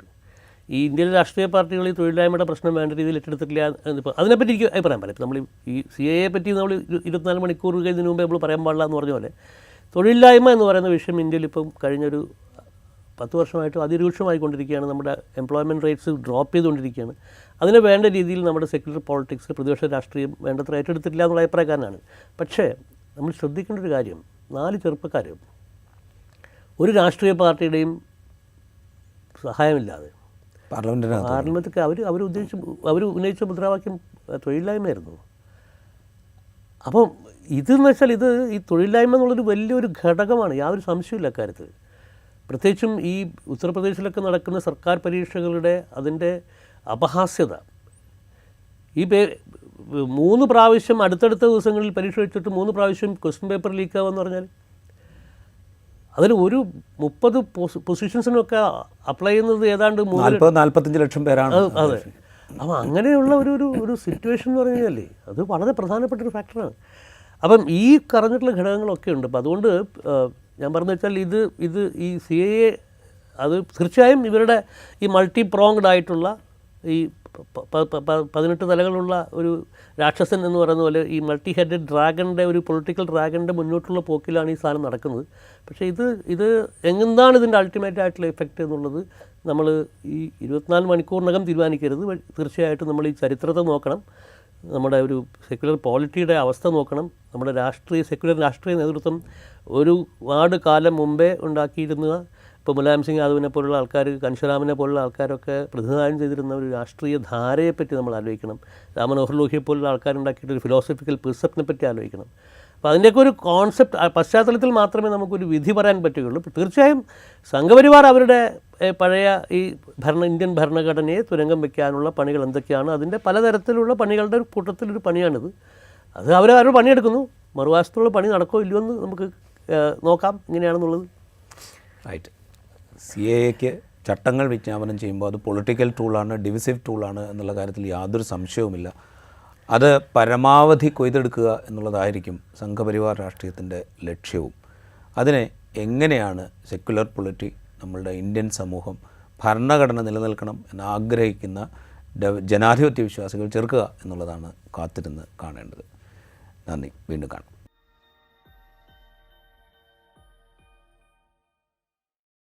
ഈ ഇന്ത്യയിലെ രാഷ്ട്രീയ പാർട്ടികൾ ഈ തൊഴിലില്ലായ്മയുടെ പ്രശ്നം വേണ്ട രീതിയിൽ ഏറ്റെടുത്തിട്ടില്ല എന്നിപ്പോൾ അതിനെപ്പറ്റി എനിക്ക് അഭിപ്രായം പറയാം. ഇപ്പോൾ നമ്മൾ ഈ CAA പറ്റി നമ്മൾ 24 മണിക്കൂർ കഴിഞ്ഞതിന് മുമ്പേ നമ്മൾ പറയാൻ പാടില്ല എന്ന് പറഞ്ഞ പോലെ തൊഴിലില്ലായ്മ എന്ന് പറയുന്ന വിഷയം ഇന്ത്യയിൽ ഇപ്പം കഴിഞ്ഞൊരു 10 വർഷമായിട്ട് അതിരൂക്ഷമായിക്കൊണ്ടിരിക്കുകയാണ്. നമ്മുടെ എംപ്ലോയ്മെൻറ്റ് റേറ്റ്സ് ഡ്രോപ്പ് ചെയ്തുകൊണ്ടിരിക്കുകയാണ്. അതിന് വേണ്ട രീതിയിൽ നമ്മുടെ സെക്യുലർ പോളിറ്റിക്സ് പ്രതിപക്ഷ രാഷ്ട്രീയം വേണ്ടത്ര ഏറ്റെടുത്തിട്ടില്ല എന്നുള്ള അഭിപ്രായക്കാരനാണ്. പക്ഷേ നമ്മൾ ശ്രദ്ധിക്കേണ്ട ഒരു കാര്യം, 4 ചെറുപ്പക്കാർ ഒരു രാഷ്ട്രീയ പാർട്ടിയുടെയും സഹായമില്ലാതെ പാർലമെൻറ്റിൽ അവർ ഉന്നയിച്ച മുദ്രാവാക്യം തൊഴിലില്ലായ്മയായിരുന്നു. അപ്പം ഇതെന്ന് വെച്ചാൽ ഈ തൊഴിലില്ലായ്മ എന്നുള്ളൊരു വലിയൊരു ഘടകമാണ്, യാതൊരു സംശയമില്ല അക്കാര്യത്തിൽ. പ്രത്യേകിച്ചും ഈ ഉത്തർപ്രദേശിലൊക്കെ നടക്കുന്ന സർക്കാർ പരീക്ഷകളുടെ അതിൻ്റെ അപഹാസ്യത, ഈ 3 പ്രാവശ്യം അടുത്തടുത്ത ദിവസങ്ങളിൽ പരീക്ഷ വെച്ചിട്ട് 3 പ്രാവശ്യം ക്വസ്റ്റ്യൻ പേപ്പർ ലീക്കാവെന്ന് പറഞ്ഞാൽ അതിൽ ഒരു 30 പൊസിഷൻസിനൊക്കെ അപ്ലൈ ചെയ്യുന്നത് ഏതാണ്ട് 40-45 ലക്ഷം പേരാണ്. അതെ. അപ്പം അങ്ങനെയുള്ള ഒരു സിറ്റുവേഷൻ എന്ന് പറഞ്ഞു കഴിഞ്ഞാൽ അത് വളരെ പ്രധാനപ്പെട്ടൊരു ഫാക്ടറാണ്. അപ്പം ഈ പറഞ്ഞിട്ടുള്ള ഘടകങ്ങളൊക്കെ ഉണ്ട്. അപ്പം അതുകൊണ്ട് ഞാൻ പറഞ്ഞു വെച്ചാൽ ഇത് ഈ CAA അത് തീർച്ചയായും ഇവരുടെ ഈ മൾട്ടി പ്രോങ്ഡ് ആയിട്ടുള്ള ഈ 18 തലകളുള്ള ഒരു രാക്ഷസൻ എന്ന് പറയുന്ന പോലെ ഈ മൾട്ടി ഹെഡഡ് ഡ്രാഗണിൻ്റെ ഒരു പൊളിറ്റിക്കൽ ഡ്രാഗണിൻ്റെ മുന്നോട്ടുള്ള പോക്കിലാണ് ഈ സാധനം നടക്കുന്നത്. പക്ഷേ ഇത് എന്താണ് ഇതിൻ്റെ അൾട്ടിമേറ്റ് ആയിട്ടുള്ള എഫക്റ്റ് എന്നുള്ളത് നമ്മൾ ഈ 24 മണിക്കൂറിനകം തീരുമാനിക്കരുത്. തീർച്ചയായിട്ടും നമ്മൾ ഈ ചരിത്രത്തെ നോക്കണം, നമ്മുടെ ഒരു സെക്യുലർ പോളിറ്റിയുടെ അവസ്ഥ നോക്കണം. നമ്മുടെ സെക്യുലർ രാഷ്ട്രീയ നേതൃത്വം ഒരുപാട് കാലം മുമ്പേ ഉണ്ടാക്കിയിരുന്ന ഇപ്പോൾ മുലായം സിംഗ് യാദവിനെ പോലുള്ള ആൾക്കാർ, കൻഷറാമിനെ പോലുള്ള ആൾക്കാരൊക്കെ പ്രതിനിധാനം ചെയ്തിരുന്ന ഒരു രാഷ്ട്രീയ ധാരയെപ്പറ്റി നമ്മൾ ആലോചിക്കണം. രാമനോഹർ ലോഹിയെ പോലുള്ള ആൾക്കാരുണ്ടാക്കിയിട്ടൊരു ഫിലോസഫിക്കൽ പ്രിസെപ്റ്റിനെ പറ്റി ആലോചിക്കണം. അപ്പോൾ അതിൻ്റെയൊക്കെ ഒരു കോൺസെപ്റ്റ് പശ്ചാത്തലത്തിൽ മാത്രമേ നമുക്കൊരു വിധി പറയാൻ പറ്റുകയുള്ളൂ. തീർച്ചയായും സംഘപരിവാർ അവരുടെ പഴയ ഈ ഇന്ത്യൻ ഭരണഘടനയെ തുരങ്കം വയ്ക്കാനുള്ള പണികൾ എന്തൊക്കെയാണ്, അതിൻ്റെ പലതരത്തിലുള്ള പണികളുടെ ഒരു കൂട്ടത്തിലൊരു പണിയാണിത്. അത് അവർ പണിയെടുക്കുന്നു. മറുവശത്തുള്ള പണി നടക്കുമോ ഇല്ലയോ എന്ന് നമുക്ക് നോക്കാം എങ്ങനെയാണെന്നുള്ളത്. റൈറ്റ്. CAAക്ക് ചട്ടങ്ങൾ വിജ്ഞാപനം ചെയ്യുമ്പോൾ അത് പൊളിറ്റിക്കൽ ടൂളാണ്, ഡിവിസീവ് ടൂളാണ് എന്നുള്ള കാര്യത്തിൽ യാതൊരു സംശയവുമില്ല. അത് പരമാവധി കൊയ്തെടുക്കുക എന്നുള്ളതായിരിക്കും സംഘപരിവാർ രാഷ്ട്രീയത്തിൻ്റെ ലക്ഷ്യവും. അതിനെ എങ്ങനെയാണ് സെക്യുലർ പൊളിറ്റി, നമ്മളുടെ ഇന്ത്യൻ സമൂഹം, ഭരണഘടന നിലനിൽക്കണം എന്ന് ആഗ്രഹിക്കുന്ന ജനാധിപത്യ വിശ്വാസികൾ ചെറുക്കുക എന്നുള്ളതാണ് കാത്തിരുന്ന് കാണേണ്ടത്. നന്ദി, വീണ്ടും കാണാം.